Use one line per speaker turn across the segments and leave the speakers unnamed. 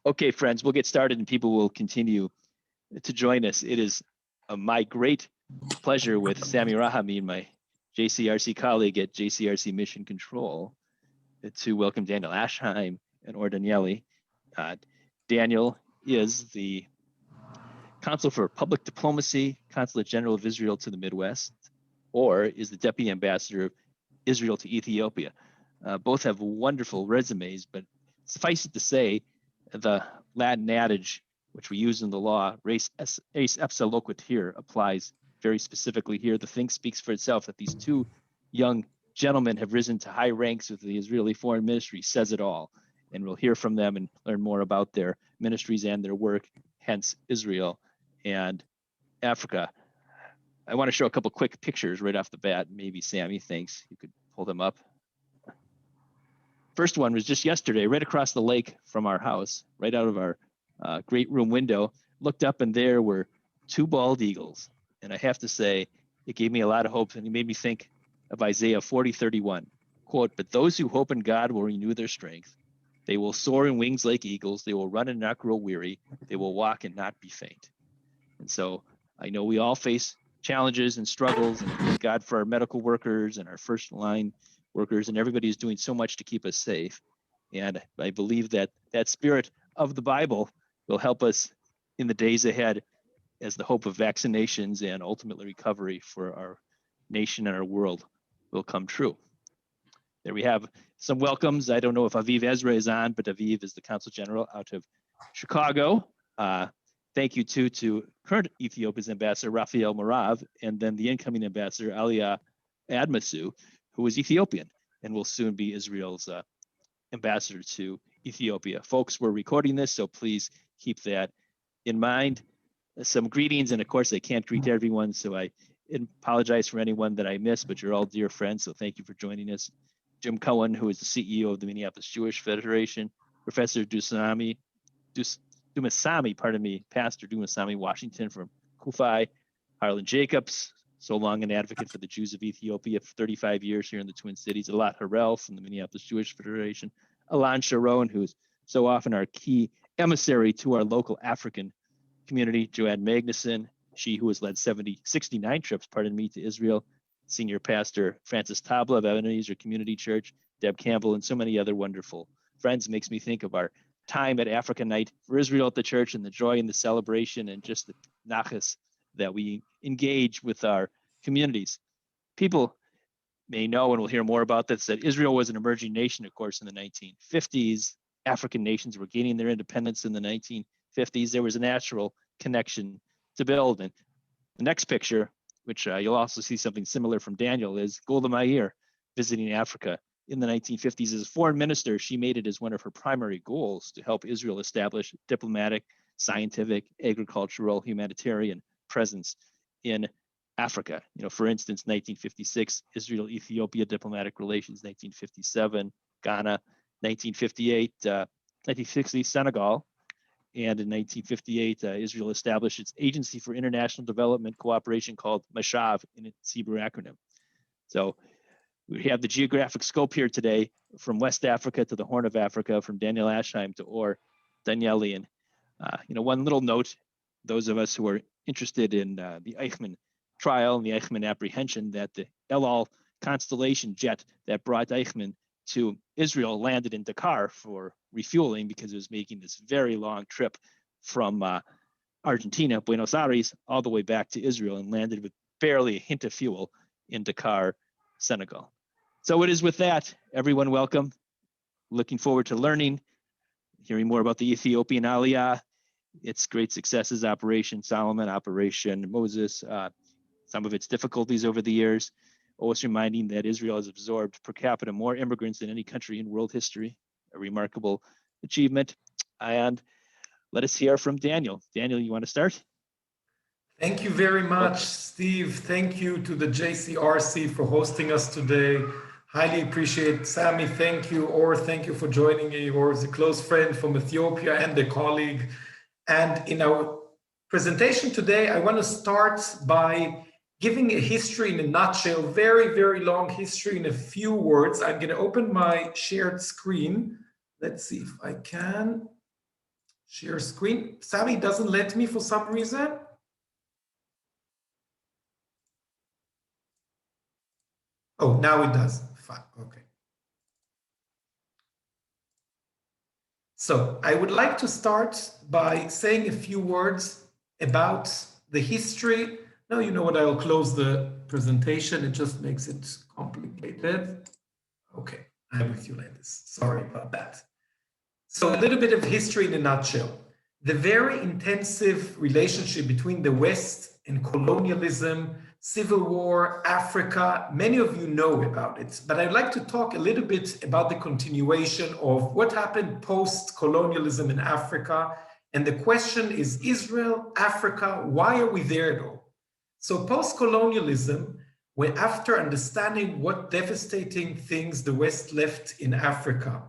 Okay, friends, we'll get started and people will continue to join us. It is my great pleasure with Sami Rahami, my JCRC colleague at JCRC Mission Control, to welcome Daniel Aschheim and Daniely. Daniel is the Consul for Public Diplomacy, Consulate General of Israel to the Midwest, or is the Deputy Ambassador of Israel to Ethiopia. Both have wonderful resumes, but suffice it to say, the Latin adage, which we use in the law, res ipsa loquitur, applies very specifically here. The thing speaks for itself that these two young gentlemen have risen to high ranks with the Israeli Foreign Ministry says it all. And we'll hear from them and learn more about their ministries and their work, hence Israel and Africa. I want to show a couple quick pictures right off the bat. Maybe Sammy thinks you could pull them up. First one was just yesterday, right across the lake from our house, right out of our great room window. Looked up and there were two bald eagles. And I have to say, it gave me a lot of hope and it made me think of Isaiah 40:31, quote, "But those who hope in God will renew their strength. They will soar in wings like eagles. They will run and not grow weary. They will walk and not be faint." And so I know we all face challenges and struggles, and thank God for our medical workers and our first line workers, and everybody is doing so much to keep us safe. And I believe that that spirit of the Bible will help us in the days ahead as the hope of vaccinations and ultimately recovery for our nation and our world will come true. There we have some welcomes. I don't know if Aviv Ezra is on, but Aviv is the Consul General out of Chicago. Thank you too to current Ethiopia's Ambassador Raphael Morav, and then the incoming Ambassador Aliya Admasu, who is Ethiopian and will soon be Israel's ambassador to Ethiopia. Folks, we're recording this, so please keep that in mind. Some greetings, and of course I can't greet everyone, so I apologize for anyone that I missed, but you're all dear friends, so thank you for joining us. Jim Cohen, who is the CEO of the Minneapolis Jewish Federation, Professor Dumasami, Pastor Dumasami Washington from Kufi, Harlan Jacobs, so long an advocate for the Jews of Ethiopia for 35 years here in the Twin Cities, Alat Harel from the Minneapolis Jewish Federation, Alan Sharon, who's so often our key emissary to our local African community, Joanne Magnuson, she who has led 69 trips, to Israel, Senior Pastor Francis Tabla of Ebenezer Community Church, Deb Campbell, and so many other wonderful friends. Makes me think of our time at Africa Night for Israel at the church and the joy and the celebration and just the nachas that we engage with our communities. People may know, and we'll hear more about this, that Israel was an emerging nation, of course, in the 1950s. African nations were gaining their independence in the 1950s. There was a natural connection to build. And the next picture, which you'll also see something similar from Daniel, is Golda Meir visiting Africa in the 1950s. As a foreign minister, she made it as one of her primary goals to help Israel establish diplomatic, scientific, agricultural, humanitarian presence in Africa. You know, for instance, 1956, Israel-Ethiopia diplomatic relations, 1957, Ghana, 1960, Senegal, and in 1958, Israel established its Agency for International Development Cooperation called MASHAV in its Hebrew acronym. So we have the geographic scope here today from West Africa to the Horn of Africa, from Daniel Aschheim to Daniely. And one little note, those of us who are interested in the Eichmann trial and the Eichmann apprehension, that the El Al Constellation jet that brought Eichmann to Israel landed in Dakar for refueling because it was making this very long trip from Argentina, Buenos Aires, all the way back to Israel, and landed with barely a hint of fuel in Dakar, Senegal. So it is with that, everyone welcome. Looking forward to learning, hearing more about the Ethiopian Aliyah, its great successes, Operation Solomon, Operation Moses, some of its difficulties over the years. Always reminding that Israel has absorbed per capita more immigrants than any country in world history, a remarkable achievement. And let us hear from Daniel. Daniel, you want to start?
Thank you very much, Steve. Thank you to the JCRC for hosting us today. Highly appreciate. Sami, thank you. Or thank you for joining me. Or is a close friend from Ethiopia and a colleague. And in our presentation today, I want to start by giving a history in a nutshell, very, very long history in a few words. I'm going to open my shared screen. Let's see if I can. share screen. Sami doesn't let me for some reason. Oh, now it does. Fine. Okay. So I would like to start by saying a few words about the history. Now, you know what, I'll close the presentation. It just makes it complicated. Okay, I'm with you, ladies. Sorry about that. So a little bit of history in a nutshell. The very intensive relationship between the West and colonialism, civil war, Africa, many of you know about it, but I'd like to talk a little bit about the continuation of what happened post-colonialism in Africa. And the question is, Israel, Africa, why are we there at all? So post-colonialism, when after understanding what devastating things the West left in Africa,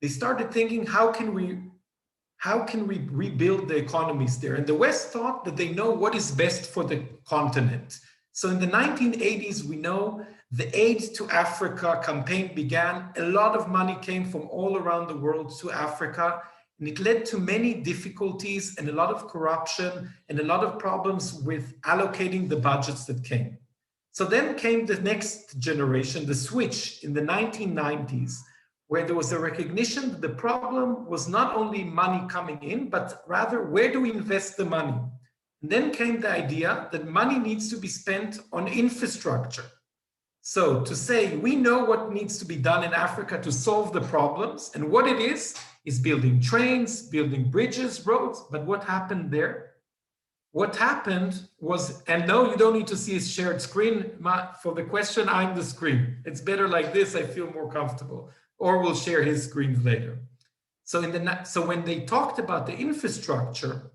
they started thinking, how can we rebuild the economies there? And the West thought that they know what is best for the continent. So in the 1980s, we know the Aid to Africa campaign began. A lot of money came from all around the world to Africa, and it led to many difficulties and a lot of corruption and a lot of problems with allocating the budgets that came. So then came the next generation, the switch in the 1990s, where there was a recognition that the problem was not only money coming in, but rather where do we invest the money? And then came the idea that money needs to be spent on infrastructure. So to say, we know what needs to be done in Africa to solve the problems, and what it is building trains, building bridges, roads. But what happened there? What happened was, and no, you don't need to see a shared screen. For the question, I'm the screen. It's better like this, I feel more comfortable. Or we'll share his screens later. So when they talked about the infrastructure,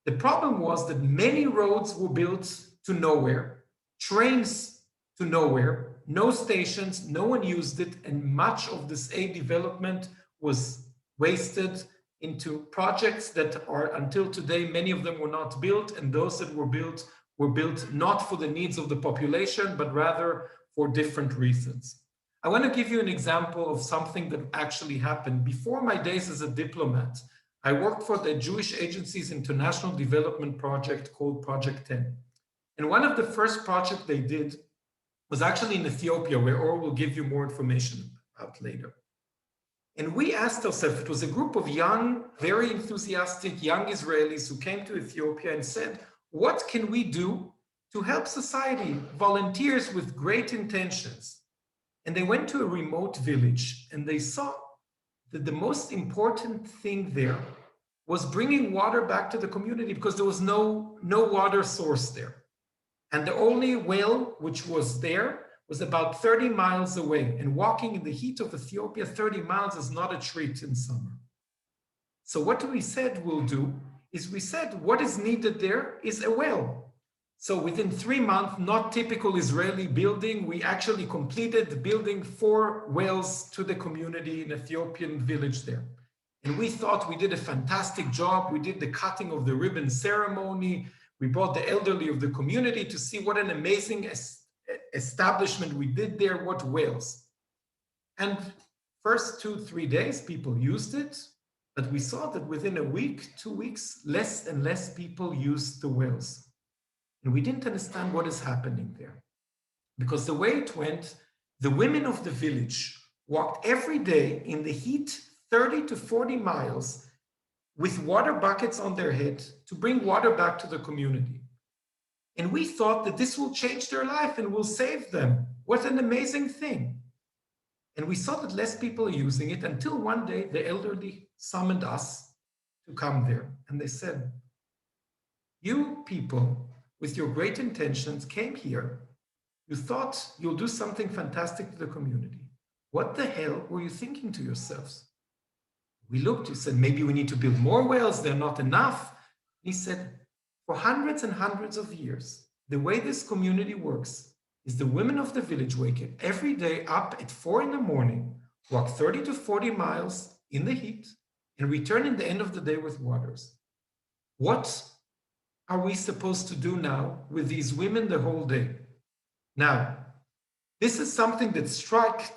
the problem was that many roads were built to nowhere, trains to nowhere, no stations, no one used it, and much of this aid development was wasted into projects that are, until today, many of them were not built, and those that were built not for the needs of the population, but rather for different reasons. I want to give you an example of something that actually happened. Before my days as a diplomat, I worked for the Jewish Agency's International Development Project called Project 10. And one of the first projects they did was actually in Ethiopia, where Or will give you more information about later. And we asked ourselves, it was a group of young, very enthusiastic young Israelis who came to Ethiopia and said, what can we do to help society? Volunteers with great intentions. And they went to a remote village and they saw that the most important thing there was bringing water back to the community, because there was no water source there. And the only well which was there was about 30 miles away. And walking in the heat of Ethiopia, 30 miles is not a treat in summer. So what we said we'll do is we said what is needed there is a well. So within 3 months, not typical Israeli building, we actually completed building 4 wells to the community in Ethiopian village there. And we thought we did a fantastic job. We did the cutting of the ribbon ceremony. We brought the elderly of the community to see what an amazing establishment we did there, what wells. And first 2-3 days, people used it, but we saw that within a week, 2 weeks, less and less people used the wells. And we didn't understand what is happening there. Because the way it went, the women of the village walked every day in the heat 30 to 40 miles with water buckets on their head to bring water back to the community. And we thought that this will change their life and will save them. What an amazing thing. And we saw that less people are using it until one day the elderly summoned us to come there. And they said, you people with your great intentions came here. You thought you'll do something fantastic to the community. What the hell were you thinking to yourselves? We looked, he said, maybe we need to build more wells, they're not enough. He said, for hundreds and hundreds of years, the way this community works is the women of the village wake every day up at 4 in the morning, walk 30 to 40 miles in the heat, and return in the end of the day with waters. What are we supposed to do now with these women the whole day? Now, this is something that strikes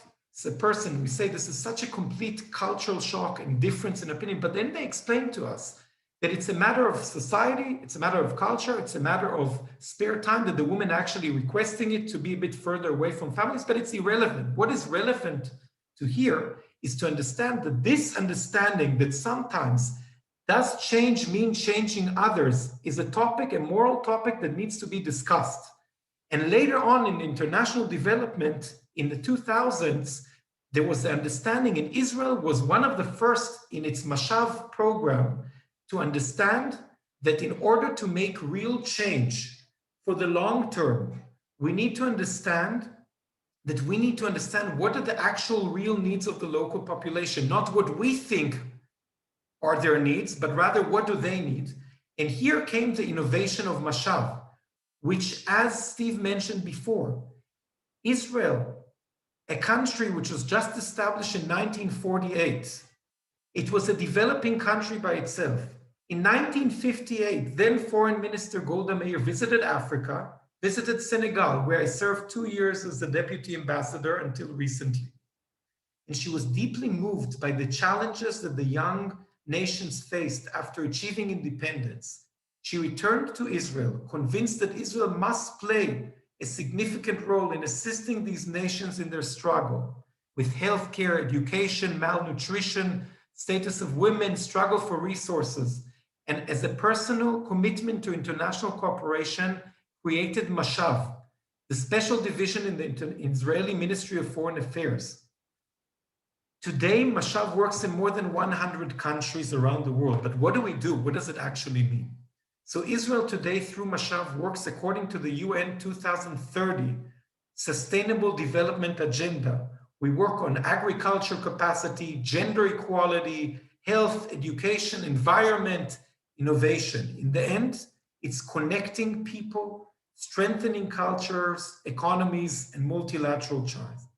a person. We say this is such a complete cultural shock and difference in opinion, but then they explain to us that it's a matter of society, it's a matter of culture, it's a matter of spare time, that the woman actually requesting it to be a bit further away from families, but it's irrelevant. What is relevant to hear is to understand that this understanding that sometimes does change mean changing others is a topic, a moral topic that needs to be discussed. And later on in international development in the 2000s, there was the understanding, and Israel was one of the first in its Mashav program to understand that in order to make real change for the long term, we need to understand what are the actual real needs of the local population, not what we think are their needs, but rather what do they need. And here came the innovation of Mashav, which, as Steve mentioned before, Israel, a country which was just established in 1948, it was a developing country by itself. In 1958, then Foreign Minister Golda Meir visited Africa, visited Senegal, where I served 2 years as the deputy ambassador until recently. And she was deeply moved by the challenges that the young nations faced after achieving independence. She returned to Israel, convinced that Israel must play a significant role in assisting these nations in their struggle with healthcare, education, malnutrition, status of women, struggle for resources. And as a personal commitment to international cooperation, created Mashav, the special division in the Israeli Ministry of Foreign Affairs. Today, Mashav works in more than 100 countries around the world. But what do we do? What does it actually mean? So Israel today, through Mashav, works according to the UN 2030 Sustainable Development Agenda. We work on agriculture capacity, gender equality, health, education, environment, innovation. In the end, it's connecting people, strengthening cultures, economies, and multilateral ties.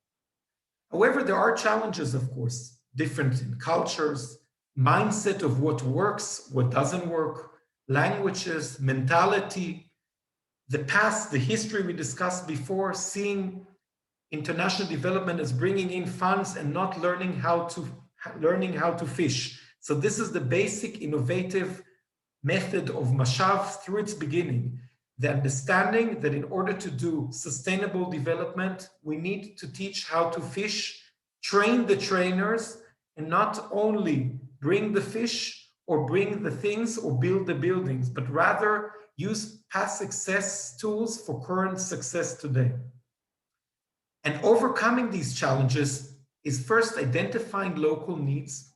However, there are challenges, of course, different in cultures, mindset of what works, what doesn't work, languages, mentality, the past, the history we discussed before, seeing international development as bringing in funds and not learning how to fish. So this is the basic innovative method of Mashav through its beginning. The understanding that in order to do sustainable development, we need to teach how to fish, train the trainers, and not only bring the fish or bring the things or build the buildings, but rather use past success tools for current success today. And overcoming these challenges is first identifying local needs,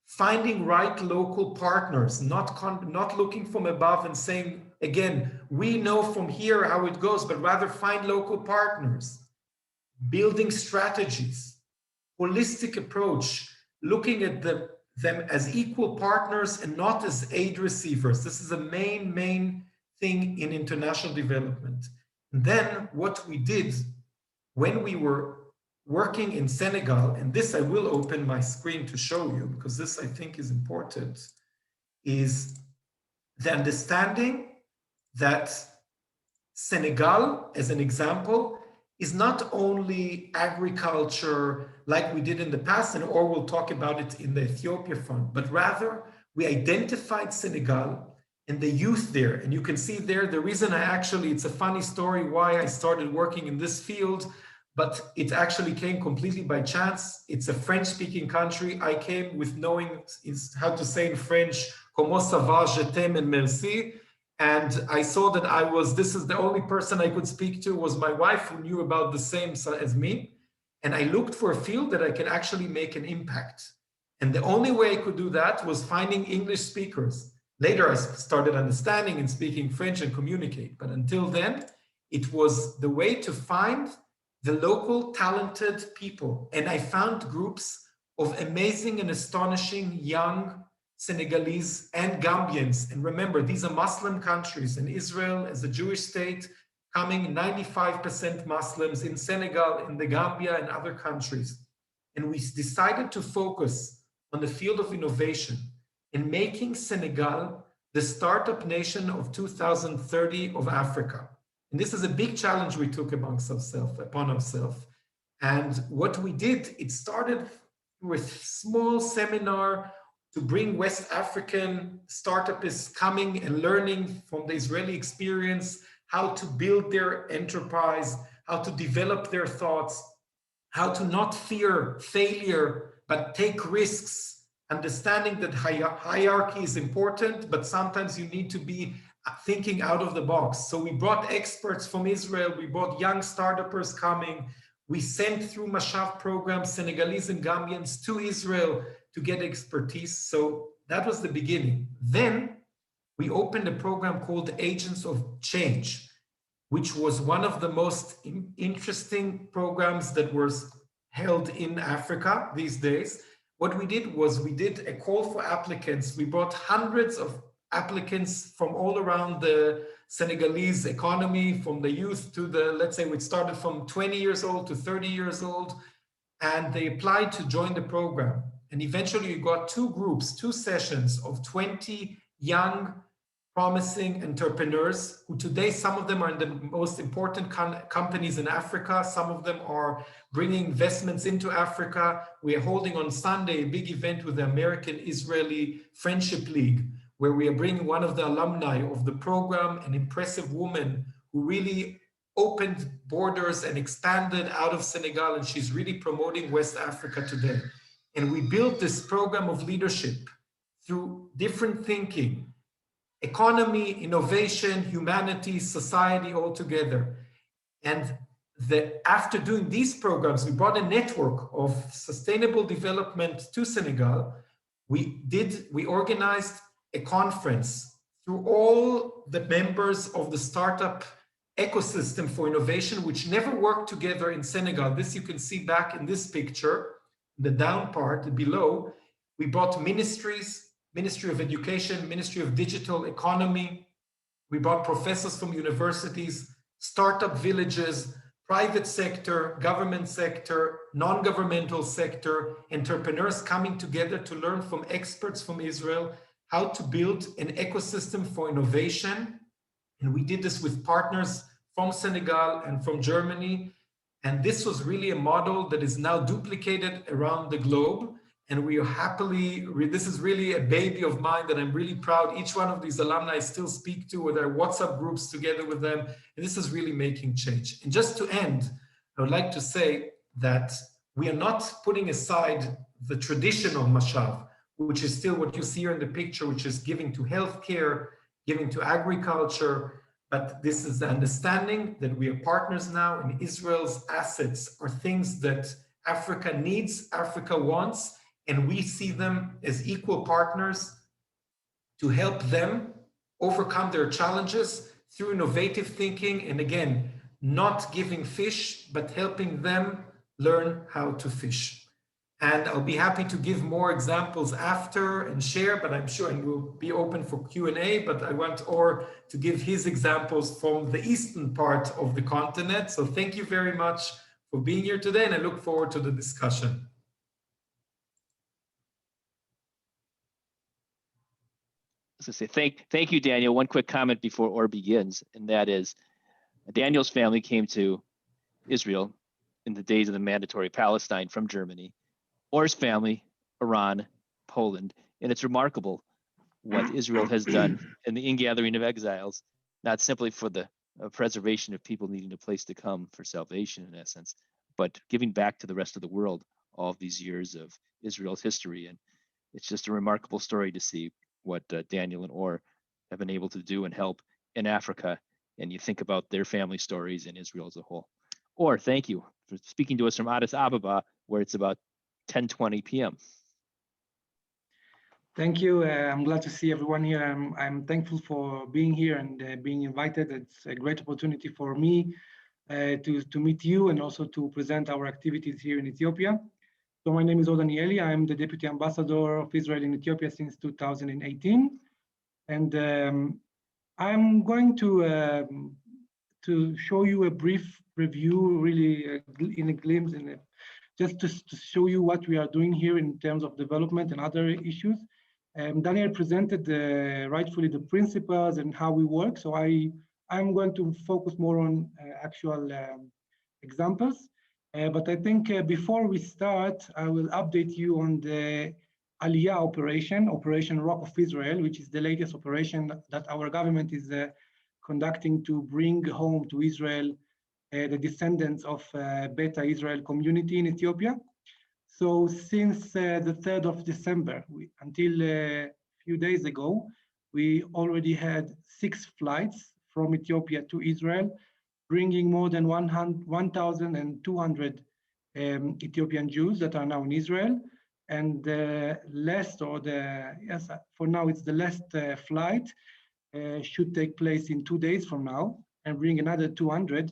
finding right local partners, not looking from above and saying, again, we know from here how it goes, but rather find local partners, building strategies, holistic approach, looking at them as equal partners and not as aid receivers. This is a main thing in international development. And then what we did when we were working in Senegal, and this I will open my screen to show you because this I think is important, is the understanding that Senegal, as an example, is not only agriculture like we did in the past, or we'll talk about it in the Ethiopia Fund, but rather we identified Senegal and the youth there. And you can see there, the reason it's a funny story why I started working in this field, but it actually came completely by chance. It's a French-speaking country. I came with knowing how to say in French, comment ça va, je t'aime and merci. And I saw that this is the only person I could speak to was my wife, who knew about the same as me. And I looked for a field that I can actually make an impact. And the only way I could do that was finding English speakers. Later, I started understanding and speaking French and communicate. But until then, it was the way to find the local talented people. And I found groups of amazing and astonishing young Senegalese and Gambians. And remember, these are Muslim countries, and Israel as a Jewish state coming 95% Muslims, in Senegal, in the Gambia and other countries. And we decided to focus on the field of innovation and making Senegal the startup nation of 2030 of Africa. And this is a big challenge we took upon ourselves. And what we did, it started with small seminar to bring West African startups coming and learning from the Israeli experience, how to build their enterprise, how to develop their thoughts, how to not fear failure, but take risks, understanding that hierarchy is important, but sometimes you need to be thinking out of the box. So we brought experts from Israel, we brought young startups coming, we sent through Mashav programs, Senegalese and Gambians to Israel to get expertise. So that was the beginning. Then we opened a program called Agents of Change, which was one of the most interesting programs that was held in Africa these days. What we did was we did a call for applicants. We brought hundreds of applicants from all around the Senegalese economy, from the youth to the, let's say we started from 20 years old to 30 years old, and they applied to join the program. And eventually you got two groups, two sessions of 20 young, promising entrepreneurs who today, some of them are in the most important companies in Africa. Some of them are bringing investments into Africa. We are holding on Sunday a big event with the American-Israeli Friendship League, where we are bringing one of the alumni of the program, an impressive woman who really opened borders and expanded out of Senegal, and she's really promoting West Africa today. And we built this program of leadership through different thinking, economy, innovation, humanity, society all together. And after doing these programs, we brought a network of sustainable development to Senegal. We organized a conference through all the members of the startup ecosystem for innovation, which never worked together in Senegal. This you can see back in this picture, the down part below. We brought ministries, Ministry of Education, Ministry of Digital Economy. We brought professors from universities, startup villages, private sector, government sector, non-governmental sector, entrepreneurs coming together to learn from experts from Israel how to build an ecosystem for innovation. And we did this with partners from Senegal and from Germany. And this was really a model that is now duplicated around the globe. And we are happily, this is really a baby of mine that I'm really proud. Each one of these alumni I still speak to, with our WhatsApp groups together with them. And this is really making change. And just to end, I would like to say that we are not putting aside the traditional Mashav, which is still what you see here in the picture, which is giving to healthcare, giving to agriculture. But this is the understanding that we are partners now, and Israel's assets are things that Africa needs, Africa wants, and we see them as equal partners to help them overcome their challenges through innovative thinking. And again, not giving fish, but helping them learn how to fish. And I'll be happy to give more examples after and share, but I'm sure, and we'll be open for Q&A, but I want Or to give his examples from the eastern part of the continent. So thank you very much for being here today, and I look forward to the discussion.
So say thank you, Daniel. One quick comment before Or begins, and that is Daniel's family came to Israel in the days of the mandatory Palestine from Germany. Or's family, Iran, Poland, and it's remarkable what Israel has done in the ingathering of exiles, not simply for the preservation of people needing a place to come for salvation in essence, but giving back to the rest of the world all of these years of Israel's history. And it's just a remarkable story to see what Daniel and Or have been able to do and help in Africa. And you think about their family stories and Israel as a whole. Or thank you for speaking to us from Addis Ababa, where it's about 10:20 p.m.
Thank you. I'm glad to see everyone here. I'm thankful for being here and being invited. It's a great opportunity for me to meet you and also to present our activities here in Ethiopia. So my name is Daniely. I'm the Deputy Ambassador of Israel in Ethiopia since 2018. And I'm going to show you a brief review, really in a glimpse, just to show you what we are doing here in terms of development and other issues. Daniel presented rightfully the principles and how we work. So I'm going to focus more on actual examples. But I think before we start, I will update you on the aliya operation, Operation Rock of Israel, which is the latest operation that our government is conducting to bring home to Israel the descendants of Beta Israel community in Ethiopia. So since the 3rd of December, until a few days ago, we already had 6 flights from Ethiopia to Israel, bringing more than 1,200 Ethiopian Jews that are now in Israel. And the last, or the, yes, for now it's the last flight, should take place in 2 days from now and bring another 200.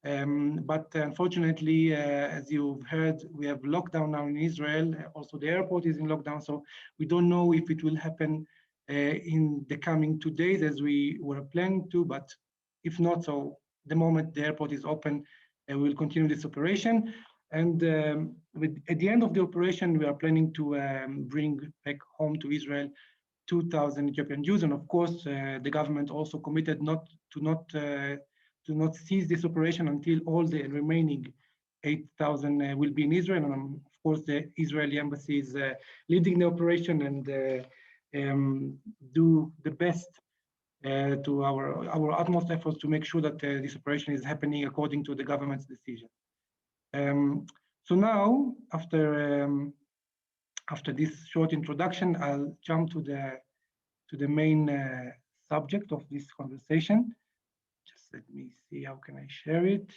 But unfortunately, as you've heard, we have lockdown now in Israel. Also, the airport is in lockdown, so we don't know if it will happen in the coming 2 days as we were planning to. But if not, so the moment the airport is open, we will continue this operation. And at the end of the operation, we are planning to bring back home to Israel 2,000 Ethiopian Jews. And of course, the government also committed to not cease this operation until all the remaining 8,000 will be in Israel. And of course, the Israeli embassy is leading the operation and do the best to our utmost efforts to make sure that this operation is happening according to the government's decision. So now, after this short introduction, I'll jump to the main subject of this conversation. Just let me see, how can I share it?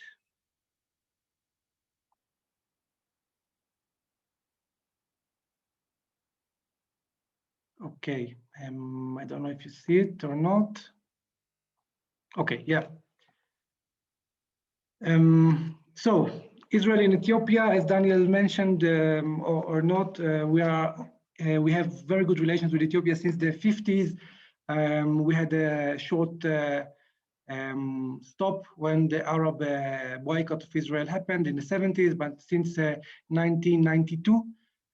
Okay, I don't know if you see it or not. Okay, yeah. So Israel and Ethiopia, as Daniel mentioned, or not, we have very good relations with Ethiopia since the 50s. We had a short stop when the Arab boycott of Israel happened in the 70s, but since 1992,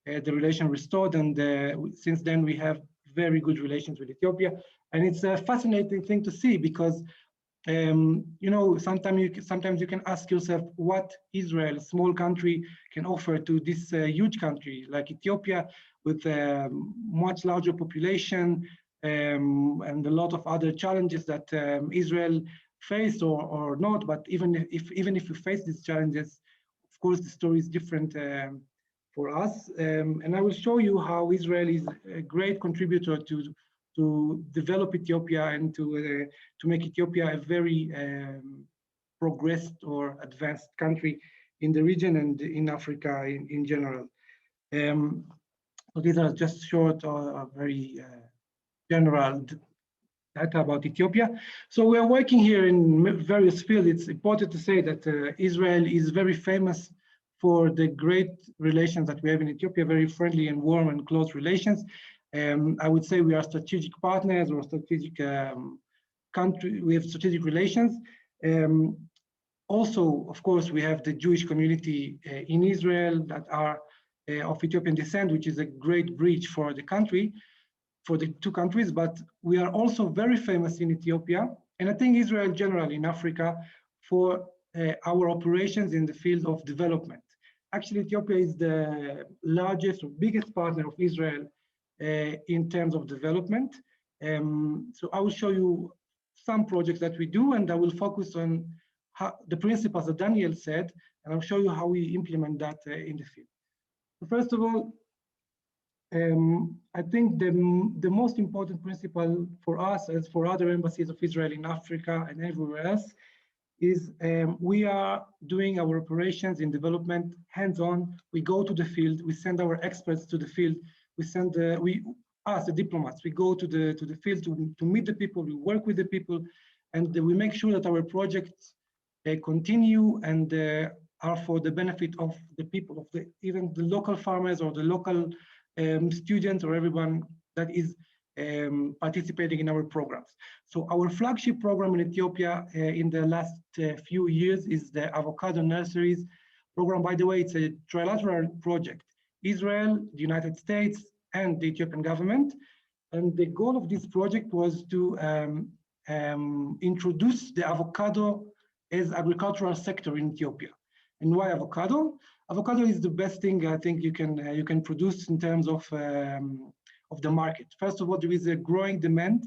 the relation restored, and since then we have very good relations with Ethiopia. And it's a fascinating thing to see because you know, sometimes you can ask yourself what Israel, a small country, can offer to this huge country like Ethiopia with a much larger population and a lot of other challenges that Israel faced or not. But even if we face these challenges, of course, the story is different for us. And I will show you how Israel is a great contributor to develop Ethiopia and to make Ethiopia a very progressed or advanced country in the region and in Africa in general. So these are just short, very general data about Ethiopia. So we are working here in various fields. It's important to say that Israel is very famous for the great relations that we have in Ethiopia, very friendly and warm and close relations. I would say we are strategic partners or strategic country. We have strategic relations. Also, of course, we have the Jewish community in Israel that are of Ethiopian descent, which is a great bridge for the country, for the two countries. But we are also very famous in Ethiopia, and I think Israel generally in Africa, for our operations in the field of development. Actually, Ethiopia is the largest or biggest partner of Israel in terms of development. So I will show you some projects that we do, and I will focus on the principles that Daniel said, and I'll show you how we implement that in the field. So first of all, I think the most important principle for us, as for other embassies of Israel in Africa and everywhere else, is we are doing our operations in development hands-on. We go to the field, we send our experts to the field, we send us, the diplomats, we go to the field to meet the people, we work with the people, and we make sure that our projects continue and are for the benefit of the people, of even the local farmers or the local students or everyone that is participating in our programs. So our flagship program in Ethiopia in the last few years is the Avocado Nurseries program. By the way, it's a trilateral project. Israel, the United States, and the Ethiopian government. And the goal of this project was to introduce the avocado as agricultural sector in Ethiopia. And why avocado? avocado is the best thing I think you can produce in terms of the market. First of all, there is a growing demand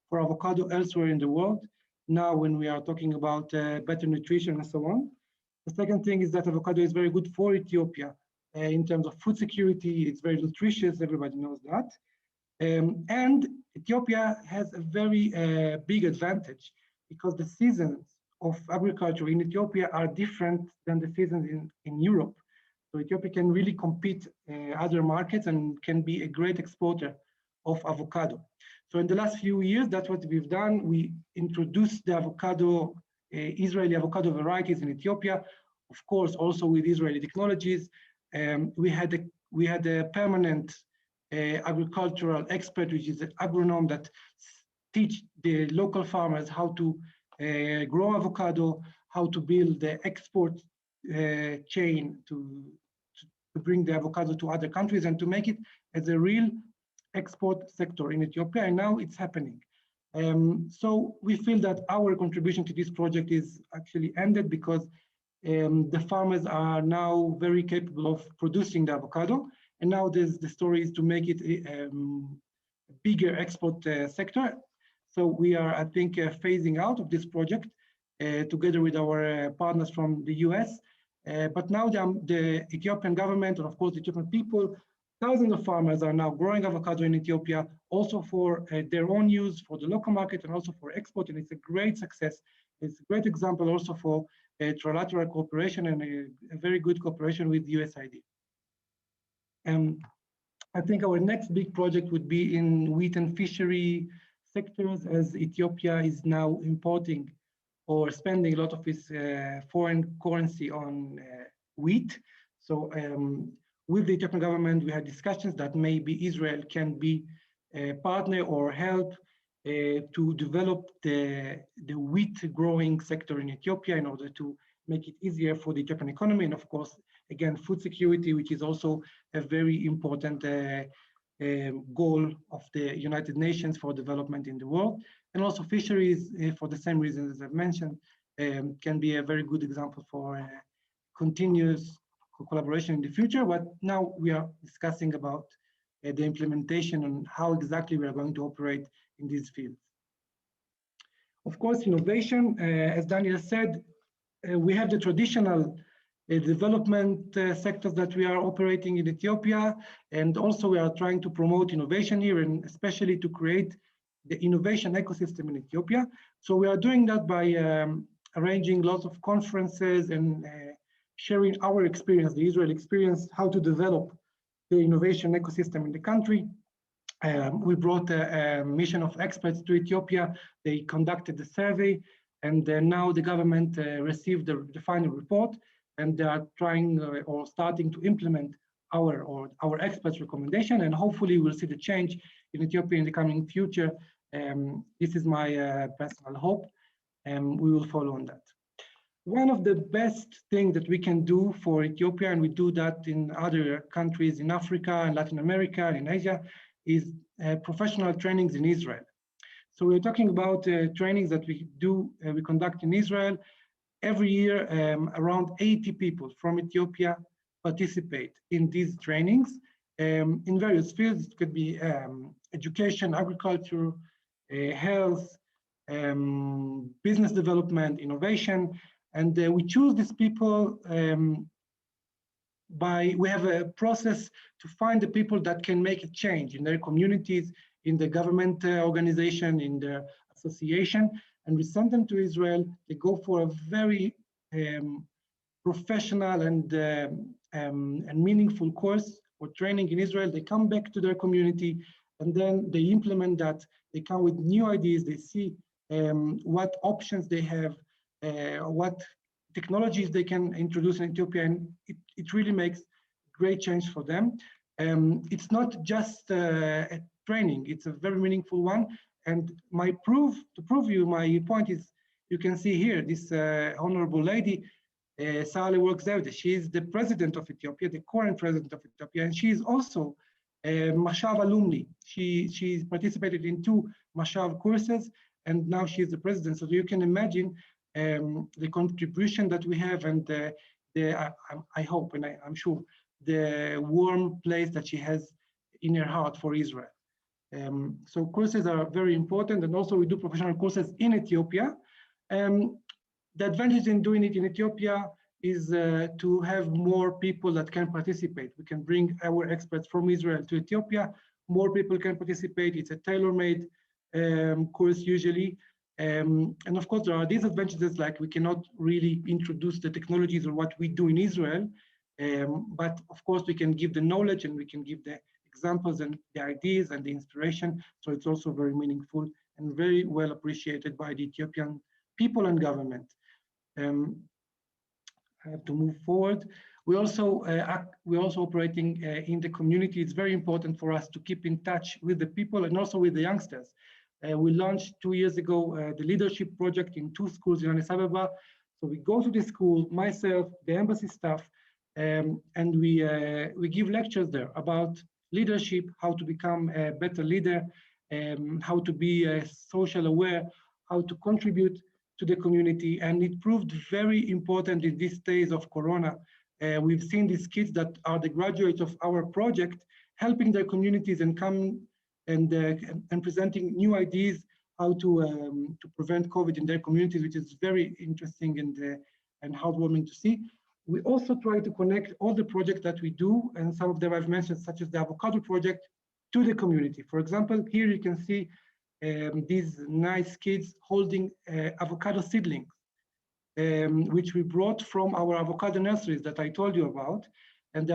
for avocado elsewhere in the world. Now, when we are talking about better nutrition and so on. The second thing is that avocado is very good for Ethiopia in terms of food security. It's very nutritious. Everybody knows that. And Ethiopia has a very big advantage because the seasons of agriculture in Ethiopia are different than the seasons in Europe. So Ethiopia can really compete other markets and can be a great exporter of avocado. So in the last few years, that's what we've done. We introduced the avocado, Israeli avocado varieties in Ethiopia, of course, also with Israeli technologies. We had a permanent agricultural expert, which is an agronome that teach the local farmers how to grow avocado, how to build the export chain to bring the avocado to other countries and to make it as a real export sector in Ethiopia, and now it's happening. So we feel that our contribution to this project is actually ended because the farmers are now very capable of producing the avocado, and now the story is to make it a bigger export sector. So we are, I think, phasing out of this project together with our partners from the US. But now the Ethiopian government and of course the Ethiopian people, thousands of farmers are now growing avocado in Ethiopia, also for their own use, for the local market and also for export. And it's a great success. It's a great example also for trilateral cooperation and a very good cooperation with USAID. I think our next big project would be in wheat and fishery sectors, as Ethiopia is now importing or spending a lot of its foreign currency on wheat. So with the Ethiopian government, we had discussions that maybe Israel can be a partner or help to develop the wheat growing sector in Ethiopia in order to make it easier for the Ethiopian economy. And of course, again, food security, which is also a very important goal of the United Nations for development in the world. And also fisheries, for the same reasons as I've mentioned, can be a very good example for continuous collaboration in the future. But now we are discussing about the implementation and how exactly we are going to operate in these fields. Of course, innovation, as Daniel said, we have the traditional development sectors that we are operating in Ethiopia, and also we are trying to promote innovation here, and especially to create the innovation ecosystem in Ethiopia. So we are doing that by arranging lots of conferences and sharing our experience, the Israeli experience, how to develop the innovation ecosystem in the country. We brought a mission of experts to Ethiopia. They conducted the survey, and now the government received the final report, and they are trying or starting to implement our experts' recommendation, and hopefully we'll see the change in Ethiopia in the coming future. This is my personal hope, and we will follow on that. One of the best things that we can do for Ethiopia, and we do that in other countries in Africa and Latin America and in Asia, is professional trainings in Israel. So we're talking about trainings that we conduct in Israel. Every year, around 80 people from Ethiopia participate in these trainings in various fields. It could be education, agriculture, health, business development, innovation. And we choose these people we have a process to find the people that can make a change in their communities, in the government organization, in their association, and we send them to Israel. They go for a very professional and meaningful course or training in Israel. They come back to their community, and then they implement that. They come with new ideas. They see what options they have, what technologies they can introduce in Ethiopia, and it really makes great change for them. It's not just a training, it's a very meaningful one. And to prove you my point is, you can see here, this honorable lady, Sahle-Work Zewde. She is the president of Ethiopia, the current president of Ethiopia, and she is also a Mashav alumni. She participated in 2 Mashav courses, and now she is the president. So you can imagine the contribution that we have and the I hope, and I'm sure, the warm place that she has in her heart for Israel. So courses are very important, and also we do professional courses in Ethiopia. The advantage in doing it in Ethiopia is to have more people that can participate. We can bring our experts from Israel to Ethiopia. More people can participate. It's a tailor-made course usually. And of course, there are disadvantages, like we cannot really introduce the technologies or what we do in Israel. But of course, we can give the knowledge and we can give the examples and the ideas and the inspiration. So it's also very meaningful and very well appreciated by the Ethiopian people and government. I have to move forward. We're also operating in the community. It's very important for us to keep in touch with the people and also with the youngsters. We launched 2 years ago the leadership project in 2 schools in Addis Ababa. So we go to the school, myself, the embassy staff, and we give lectures there about leadership, how to become a better leader, how to be social aware, how to contribute to the community. And it proved very important in these days of Corona. We've seen these kids that are the graduates of our project helping their communities and come and presenting new ideas how to prevent COVID in their communities, which is very interesting and heartwarming to see. We also try to connect all the projects that we do, and some of them I've mentioned, such as the Avocado project, to the community. For example, here you can see these nice kids holding avocado seedlings, which we brought from our avocado nurseries that I told you about, and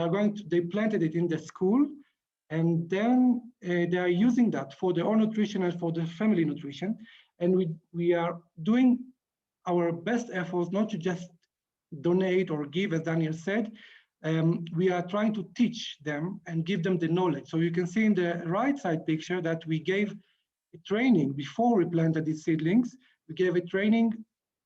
they planted it in the school, and then they are using that for their own nutrition and for the family nutrition. And we are doing our best efforts not to just donate or give, as Daniel said. We are trying to teach them and give them the knowledge. So you can see in the right side picture that we gave a training before we planted these seedlings. We gave a training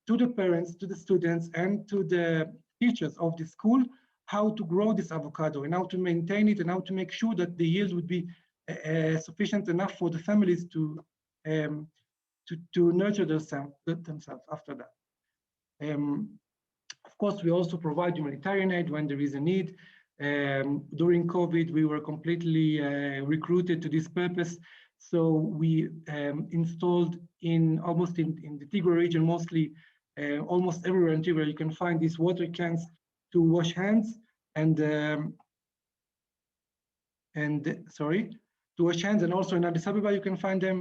to the parents, to the students, and to the teachers of the school how to grow this avocado and how to maintain it and how to make sure that the yield would be sufficient enough for the families to nurture themselves after that. Of course, we also provide humanitarian aid when there is a need. During COVID, we were completely recruited to this purpose. So we installed almost in the Tigray region, mostly almost everywhere in Tigray, you can find these water cans to wash hands and also in Addis Ababa you can find them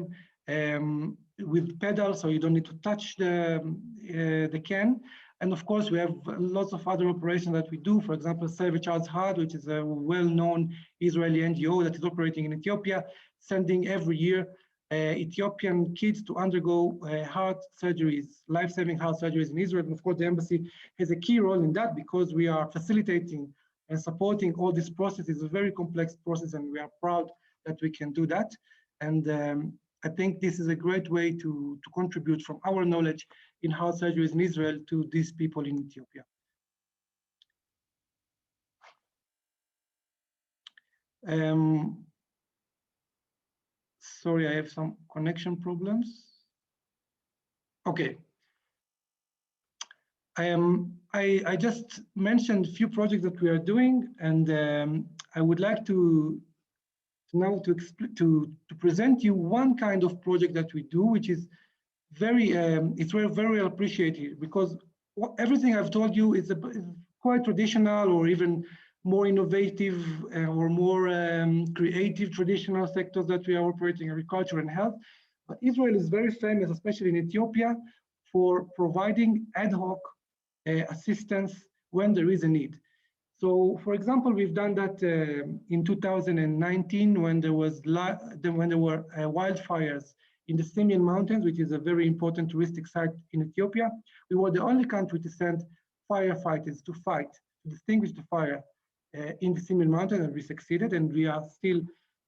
with pedals, so you don't need to touch the can. And of course, we have lots of other operations that we do. For example, Save a Child's Heart, which is a well-known Israeli NGO that is operating in Ethiopia, sending every year Ethiopian kids to undergo heart surgeries, life-saving heart surgeries in Israel. And of course, the embassy has a key role in that because we are facilitating and supporting all this process. It's a very complex process, and we are proud that we can do that. And I think this is a great way to contribute from our knowledge in heart surgeries in Israel to these people in Ethiopia. Sorry, I have some connection problems. Okay. I just mentioned a few projects that we are doing, and I would like to now to present you one kind of project that we do, which is it's very appreciated, because everything I've told you is quite traditional or even more innovative or more creative traditional sectors that we are operating, agriculture and health. But Israel is very famous, especially in Ethiopia, for providing ad hoc assistance when there is a need. So, for example, we've done that in 2019 when there were wildfires in the Simien Mountains, which is a very important touristic site in Ethiopia. We were the only country to send firefighters to extinguish the fire in the Simien Mountains, and we succeeded. And we are still,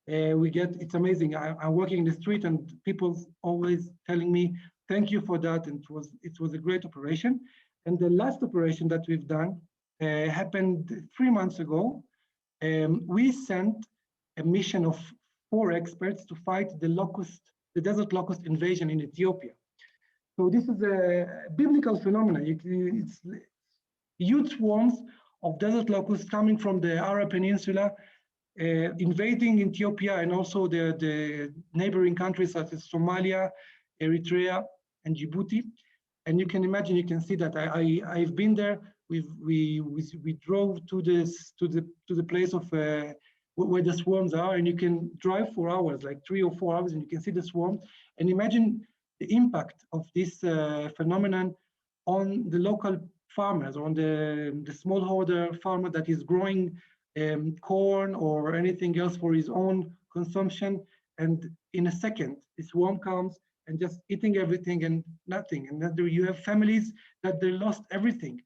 it's amazing. I'm working in the street, and people always telling me, "Thank you for that." And it was a great operation. And the last operation that we've done happened 3 months ago. We sent a mission of 4 experts to fight the desert locust invasion in Ethiopia. So this is a biblical phenomenon. huge swarms of desert locusts coming from the Arab Peninsula, invading Ethiopia and also the neighboring countries such as Somalia, Eritrea, and Djibouti. And you can imagine, you can see that I've been there. We drove to the place of where the swarms are, and you can drive for hours, like 3 or 4 hours, and you can see the swarms. And imagine the impact of this phenomenon on the local farmers, on the smallholder farmer that is growing corn or anything else for his own consumption. And in a second, the swarm comes and just eating everything and nothing. And then you have families that they lost everything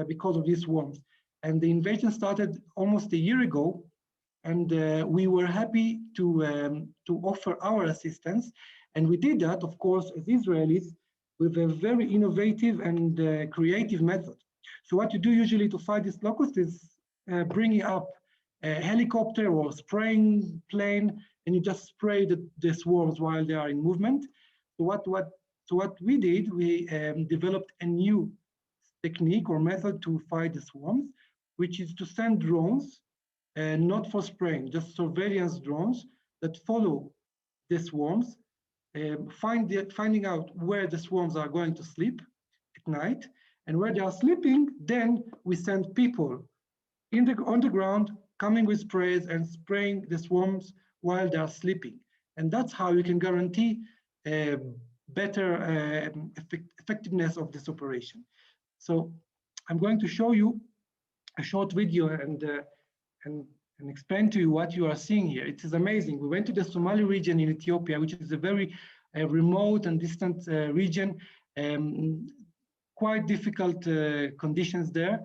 because of these swarms. And the invasion started almost a year ago, and we were happy to offer our assistance. And we did that, of course, as Israelis, with a very innovative and creative method. So what you do usually to fight this locust is bringing up a helicopter or spraying plane, and you just spray the swarms while they are in movement. So what we did, we developed a new technique or method to fight the swarms, which is to send drones, not for spraying, just surveillance drones that follow the swarms, finding out where the swarms are going to sleep at night, and where they are sleeping, then we send people on the ground, coming with sprays and spraying the swarms while they are sleeping. And that's how you can guarantee better effectiveness of this operation. So I'm going to show you a short video and explain to you what you are seeing here. It is amazing. We went to the Somali region in Ethiopia, which is a very remote and distant region, quite difficult conditions there.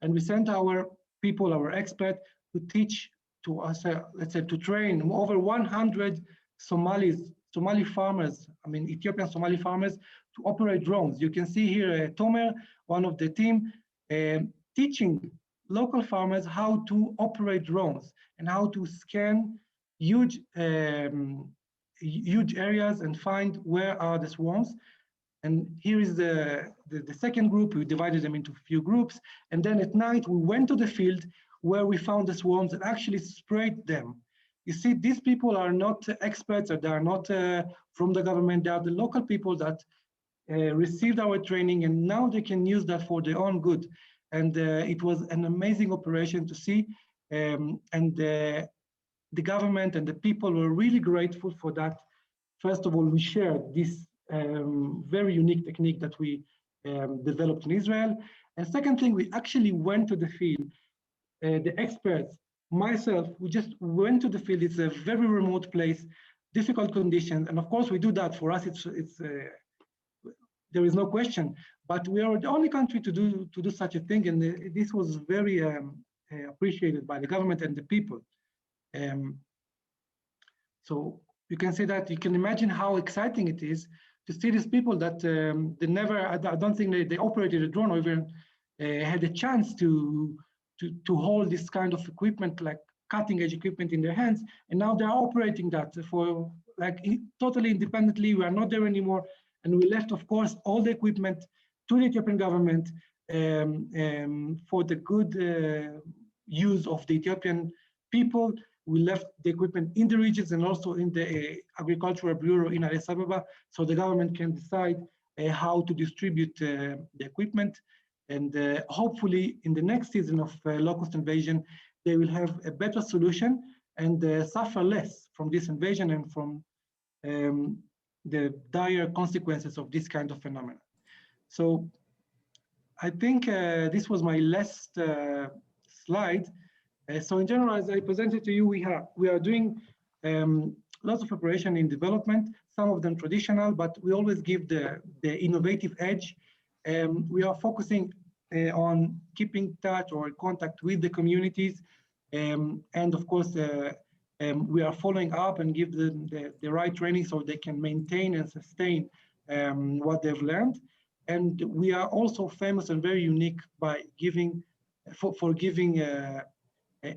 And we sent our people, our experts, to teach to us, let's say, to train over 100 Somali farmers, Ethiopian Somali farmers, to operate drones. You can see here Tomer, one of the team, teaching local farmers how to operate drones and how to scan huge areas and find where are the swarms. And here is the second group. We divided them into a few groups. And then at night, we went to the field where we found the swarms and actually sprayed them. You see, these people are not experts, or they are not from the government. They are the local people that received our training, and now they can use that for their own good. And it was an amazing operation to see. And the government and the people were really grateful for that. First of all, we shared this very unique technique that we developed in Israel. And second thing, we actually went to the field. The experts, myself, we just went to the field. It's a very remote place, difficult conditions. And of course, we do that. For us, there is no question. But we are the only country to do such a thing. And this was very appreciated by the government and the people. So you can see that, you can imagine how exciting it is to see these people that they never, I don't think they operated a drone or even had a chance to hold this kind of equipment, like cutting edge equipment in their hands. And now they're operating that for totally independently. We are not there anymore. And we left, of course, all the equipment to the Ethiopian government for the good use of the Ethiopian people. We left the equipment in the regions and also in the Agricultural Bureau in Addis Ababa, so the government can decide how to distribute the equipment. And hopefully in the next season of locust invasion, they will have a better solution and suffer less from this invasion and from the dire consequences of this kind of phenomena. So I think this was my last slide. So in general, as I presented to you, we are doing lots of operation in development, some of them traditional, but we always give the innovative edge. We are focusing on keeping touch or contact with the communities. And of course, we are following up and give them the right training so they can maintain and sustain what they've learned. And we are also famous and very unique by giving, for giving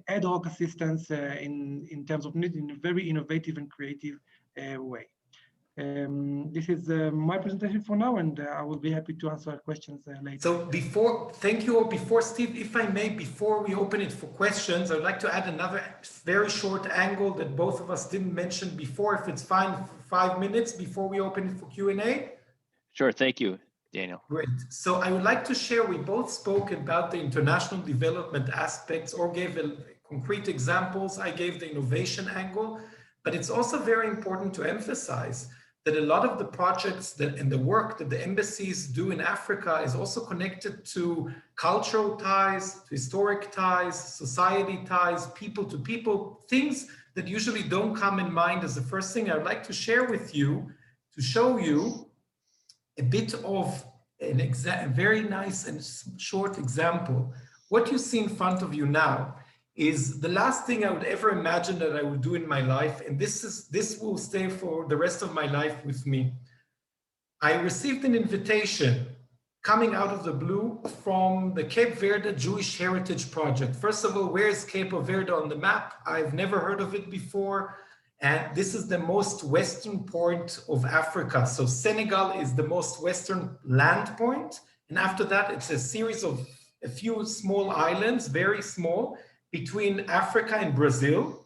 ad hoc assistance in terms of need in a very innovative and creative way. This is my presentation for now, and I will be happy to answer questions later.
So thank you all. Before Steve, if I may, before we open it for questions, I'd like to add another very short angle that both of us didn't mention before, if it's fine, for 5 minutes before we open it for Q&A.
Sure, thank you, Daniel.
Great. So I would like to share, we both spoke about the international development aspects or gave concrete examples. I gave the innovation angle, but it's also very important to emphasize that a lot of the projects and the work that the embassies do in Africa is also connected to cultural ties, to historic ties, society ties, people to people, things that usually don't come in mind as the first thing. I would like to share with you, to show you a bit of a very nice and short example. What you see in front of you now is the last thing I would ever imagine that I would do in my life, and this will stay for the rest of my life with me. I received an invitation coming out of the blue from the Cape Verde Jewish Heritage Project. First of all, where is Cape Verde on the map? I've never heard of it before. And this is the most western point of Africa. So Senegal is the most western land point. And after that, it's a series of a few small islands, very small, between Africa and Brazil.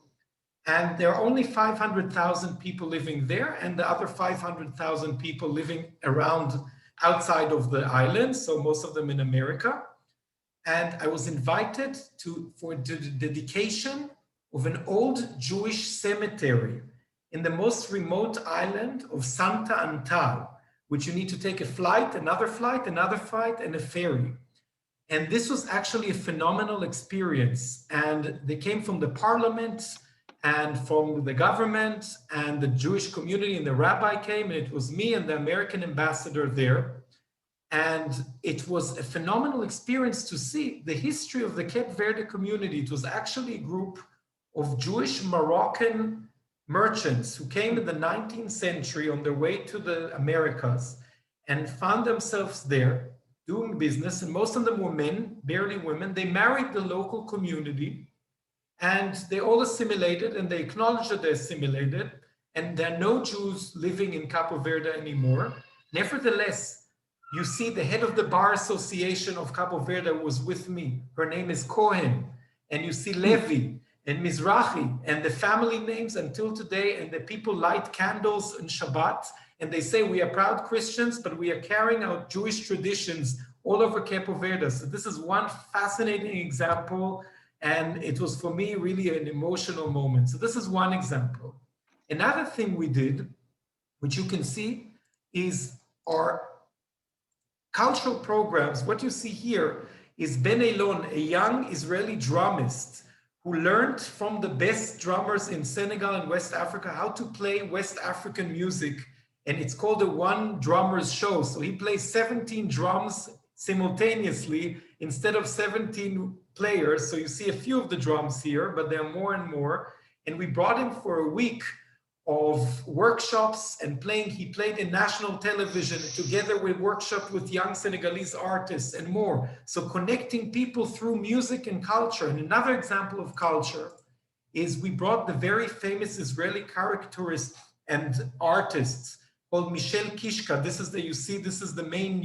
And there are only 500,000 people living there, and the other 500,000 people living around outside of the island. So most of them in America. And I was invited for the dedication of an old Jewish cemetery in the most remote island of Santa Antal, which you need to take a flight, another flight, and a ferry. And this was actually a phenomenal experience. And they came from the parliament and from the government, and the Jewish community and the rabbi came, and it was me and the American ambassador there. And it was a phenomenal experience to see the history of the Cape Verde community. It was actually a group of Jewish Moroccan merchants who came in the 19th century on their way to the Americas and found themselves there doing business. And most of them were men, barely women. They married the local community and they all assimilated, and they acknowledged that they assimilated, and there are no Jews living in Cape Verde anymore. Nevertheless, you see the head of the Bar Association of Cape Verde was with me. Her name is Cohen. And you see Levi and Mizrahi and the family names until today, and the people light candles on Shabbat, and they say we are proud Christians, but we are carrying out Jewish traditions all over Cape Verde. So this is one fascinating example, and it was for me really an emotional moment. So this is one example. Another thing we did, which you can see, is our cultural programs. What you see here is Ben Elon, a young Israeli drummist who learned from the best drummers in Senegal and West Africa how to play West African music. And it's called a one drummer's show. So he plays 17 drums simultaneously instead of 17 players. So you see a few of the drums here, but there are more and more. And we brought him for a week of workshops and playing. He played in national television together with workshops with young Senegalese artists and more. So connecting people through music and culture. And another example of culture is we brought the very famous Israeli caricaturist and artists called Michel Kishka. This is the main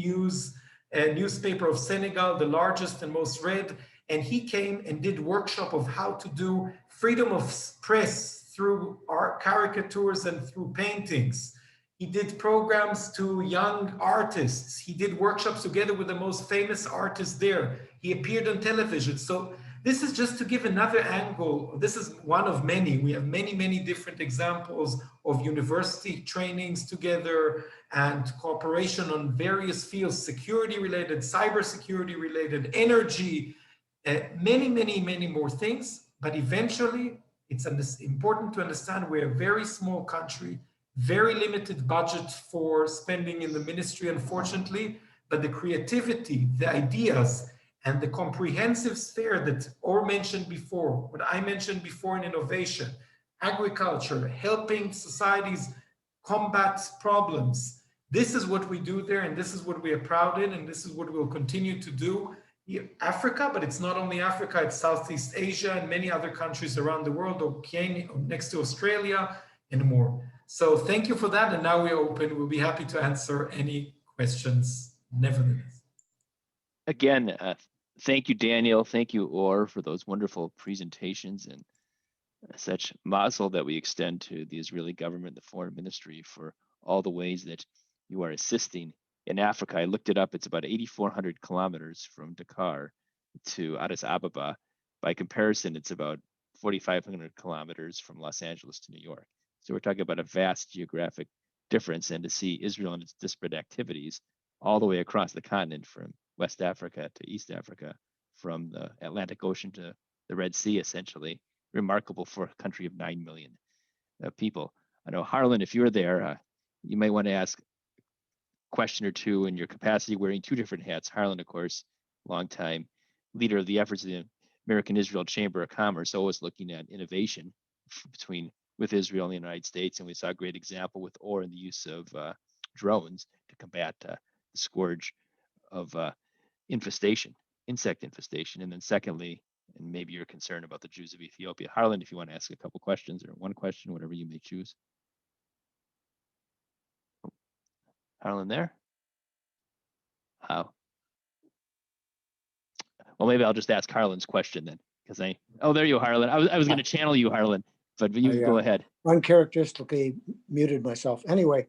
newspaper of Senegal, the largest and most read. And he came and did workshop of how to do freedom of press through art caricatures and through paintings. He did programs to young artists. He did workshops together with the most famous artists there. He appeared on television. So this is just to give another angle. This is one of many. We have many, many different examples of university trainings together and cooperation on various fields, security related, cybersecurity related, energy, many, many, many more things. But eventually, it's important to understand we're a very small country, very limited budget for spending in the ministry, unfortunately, but the creativity, the ideas, and the comprehensive sphere that Or mentioned before, what I mentioned before in innovation, agriculture, helping societies combat problems. This is what we do there, and this is what we are proud in, and this is what we'll continue to do. Africa, but it's not only Africa, it's Southeast Asia and many other countries around the world, Oceania, next to Australia and more. So thank you for that. And now we're open. We'll be happy to answer any questions, nevertheless.
Again, thank you, Daniel. Thank you, Or, for those wonderful presentations, and such mazel that we extend to the Israeli government, the foreign ministry, for all the ways that you are assisting in Africa. I looked it up. It's about 8,400 kilometers from Dakar to Addis Ababa. By comparison, it's about 4,500 kilometers from Los Angeles to New York. So we're talking about a vast geographic difference, and to see Israel and its disparate activities all the way across the continent, from West Africa to East Africa, from the Atlantic Ocean to the Red Sea, essentially, remarkable for a country of 9 million people. I know, Harlan, if you're there, you might want to ask a question or two in your capacity, wearing two different hats. Harlan, of course, longtime leader of the efforts of the American Israel Chamber of Commerce, always looking at innovation with Israel and the United States. And we saw a great example with Or in the use of drones to combat the scourge of insect infestation. And then secondly, and maybe you're concerned about the Jews of Ethiopia. Harlan, if you want to ask a couple questions or one question, whatever you may choose. Harlan there? Well, maybe I'll just ask Harlan's question then, because there you are, Harlan. I was going to channel you, Harlan, but you go ahead.
Uncharacteristically muted myself. Anyway,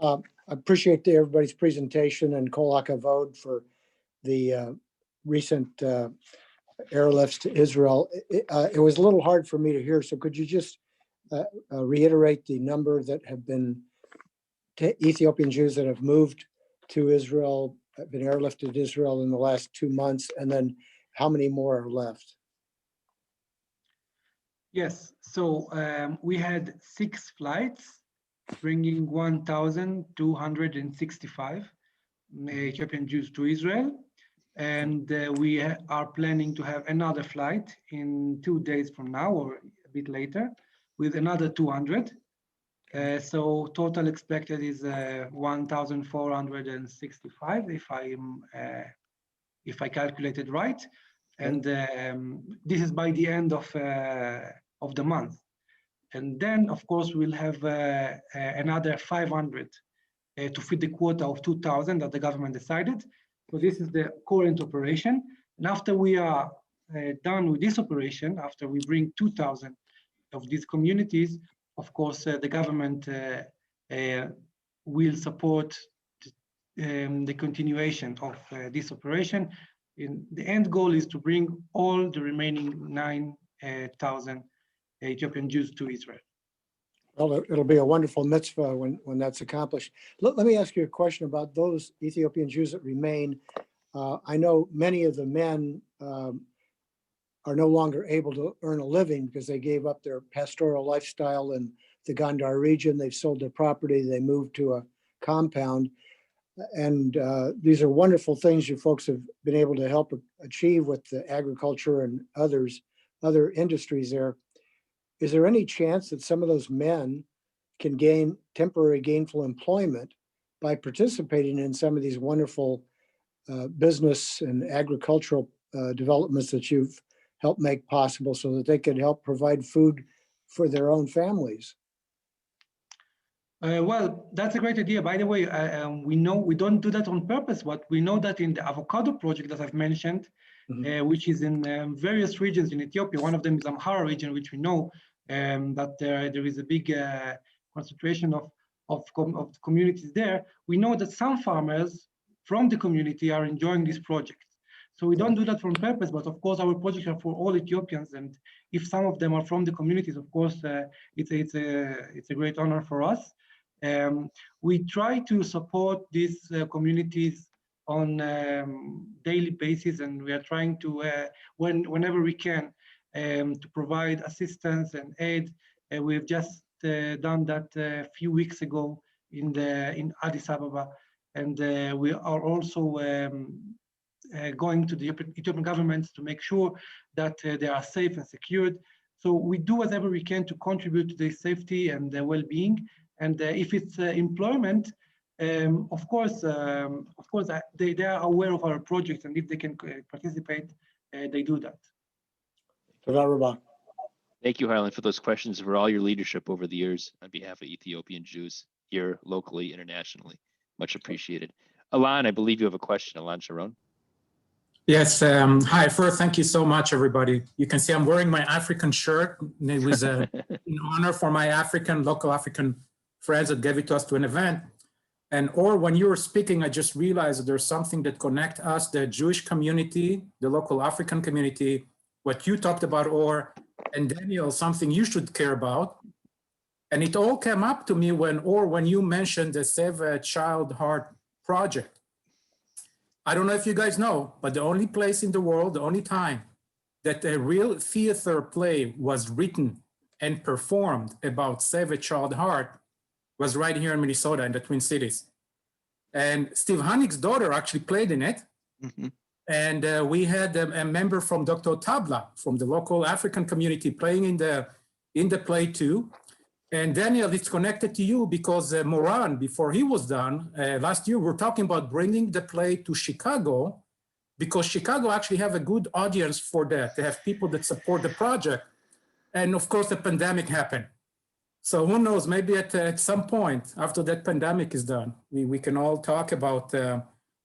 I appreciate everybody's presentation, and kol hakavod for the recent airlifts to Israel. It was a little hard for me to hear, so could you just reiterate the number that have been Ethiopian Jews that have moved to Israel, been airlifted to Israel in the last 2 months, and then how many more are left?
Yes, so we had 6 flights bringing 1,265 Ethiopian Jews to Israel. And we are planning to have another flight in 2 days from now, or a bit later, with another 200. So total expected is 1,465, if I calculated right. And this is by the end of the month. And then, of course, we'll have another 500 to fit the quota of 2,000 that the government decided. So this is the current operation. And after we are done with this operation, after we bring 2,000 of these communities, of course, the government will support the continuation of this operation. The end goal is to bring all the remaining 9,000 Ethiopian Jews to Israel.
Well, it'll be a wonderful mitzvah when that's accomplished. Let me ask you a question about those Ethiopian Jews that remain. I know many of the men are no longer able to earn a living because they gave up their pastoral lifestyle in the Gondar region. They've sold their property. They moved to a compound. And these are wonderful things you folks have been able to help achieve with the agriculture and other industries there. Is there any chance that some of those men can gain temporary gainful employment by participating in some of these wonderful business and agricultural developments that you've helped make possible, so that they could help provide food for their own families?
Well, that's a great idea. By the way, we know we don't do that on purpose, but we know that in the Avocado project that I've mentioned, which is in various regions in Ethiopia, one of them is Amhara region, which we know that there is a big concentration of communities there. We know that some farmers from the community are enjoying this project. So we don't do that on purpose, but of course our projects are for all Ethiopians, and if some of them are from the communities, of course it's a great honor for us. We try to support these communities on daily basis, and we are trying to whenever we can to provide assistance and aid. We've just done that a few weeks ago in Addis Ababa, and we are also going to the Ethiopian government to make sure that they are safe and secured. So we do whatever we can to contribute to their safety and their well-being. And if it's employment, of course, they are aware of our project, and if they can participate, they do that.
Thank you, Harlan, for those questions, for all your leadership over the years on behalf of Ethiopian Jews here locally, internationally. Much appreciated. Alan, I believe you have a question. Alan Sharon.
Yes. Hi. First, thank you so much, everybody. You can see I'm wearing my African shirt. It was an honor for my local African friends that gave it to us to an event. Or when you were speaking, I just realized that there's something that connects us, the Jewish community, the local African community, what you talked about, Or, and Daniel, something you should care about. And it all came up to me when you mentioned the Save a Child Heart project. I don't know if you guys know, but the only place in the world, the only time that a real theater play was written and performed about Save a Child Heart was right here in Minnesota in the Twin Cities. And Steve Hanig's daughter actually played in it. Mm-hmm. And we had a member from Dr. Tabla from the local African community playing in the play too. And Daniel, it's connected to you because Moran, before he was done, last year, we were talking about bringing the play to Chicago because Chicago actually have a good audience for that. They have people that support the project. And of course, the pandemic happened. So who knows, maybe at some point after that pandemic is done, we can all talk about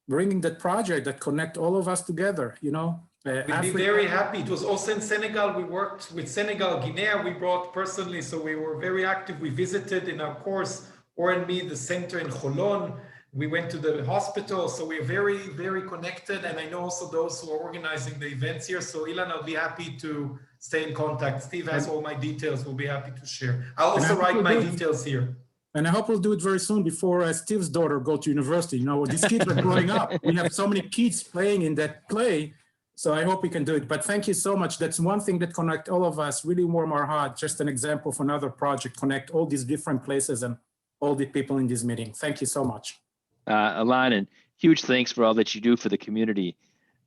bringing that project that connect all of us together, you know.
We'd be very happy. It was also in Senegal. We worked with Senegal, Guinea. We brought personally, so we were very active. We visited in our course, Or and me, the center in Cholon. We went to the hospital. So we're very, very connected. And I know also those who are organizing the events here. So Ilan, I'll be happy to stay in contact. Steve has all my details. We'll be happy to share. I'll also write my details here.
And I hope we'll do it very soon before Steve's daughter go to university. You know, these kids are growing up. We have so many kids playing in that play. So I hope we can do it. But thank you so much. That's one thing that connect all of us, really warm our heart. Just an example of another project, connect all these different places and all the people in this meeting. Thank you so much.
Alan, and huge thanks for all that you do for the community.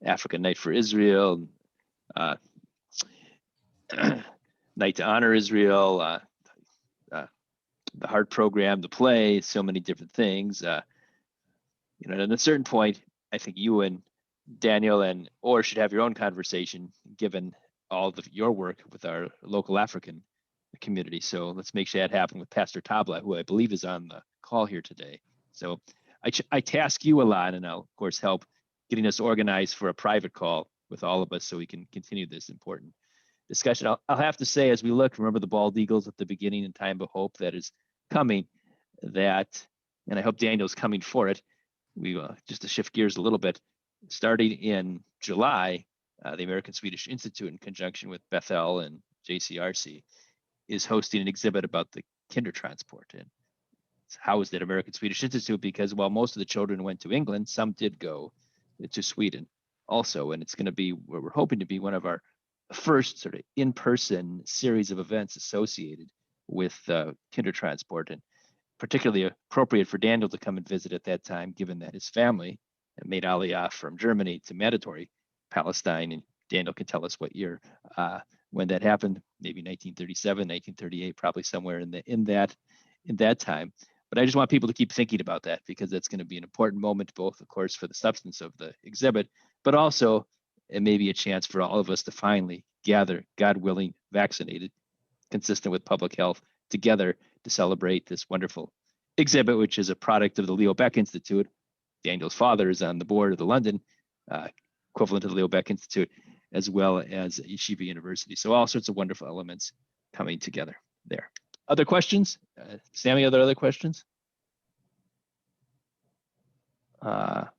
African Night for Israel, Night to Honor Israel, the Heart Program, the play, so many different things. You know, at a certain point, I think you and Daniel and Or should have your own conversation, given all of your work with our local African community. So let's make sure that happen with Pastor Tabla, who I believe is on the call here today. So I task you a lot, and I'll of course help getting us organized for a private call with all of us so we can continue this important discussion. I'll have to say, as we look, remember the bald eagles at the beginning in time of hope that is coming, that, and I hope Daniel's coming for it. We just to shift gears a little bit, starting in July, the American Swedish Institute, in conjunction with Bethel and JCRC, is hosting an exhibit about the Kindertransport. And it's housed at American Swedish Institute because while most of the children went to England, some did go to Sweden also. And it's going to be, where we're hoping to be, one of our first sort of in-person series of events associated with Kindertransport, and particularly appropriate for Daniel to come and visit at that time, given that his family made aliya from Germany to mandatory Palestine. And Daniel can tell us what year when that happened, maybe 1937, 1938, probably somewhere in that time. But I just want people to keep thinking about that, because that's going to be an important moment, both, of course, for the substance of the exhibit, but also it may be a chance for all of us to finally gather, God willing, vaccinated, consistent with public health, together to celebrate this wonderful exhibit, which is a product of the Leo Baeck Institute. Daniel's father is on the board of the London equivalent of the Leo Baeck Institute, as well as Yeshiva University. So all sorts of wonderful elements coming together there. Other questions? Sammy, other questions? Let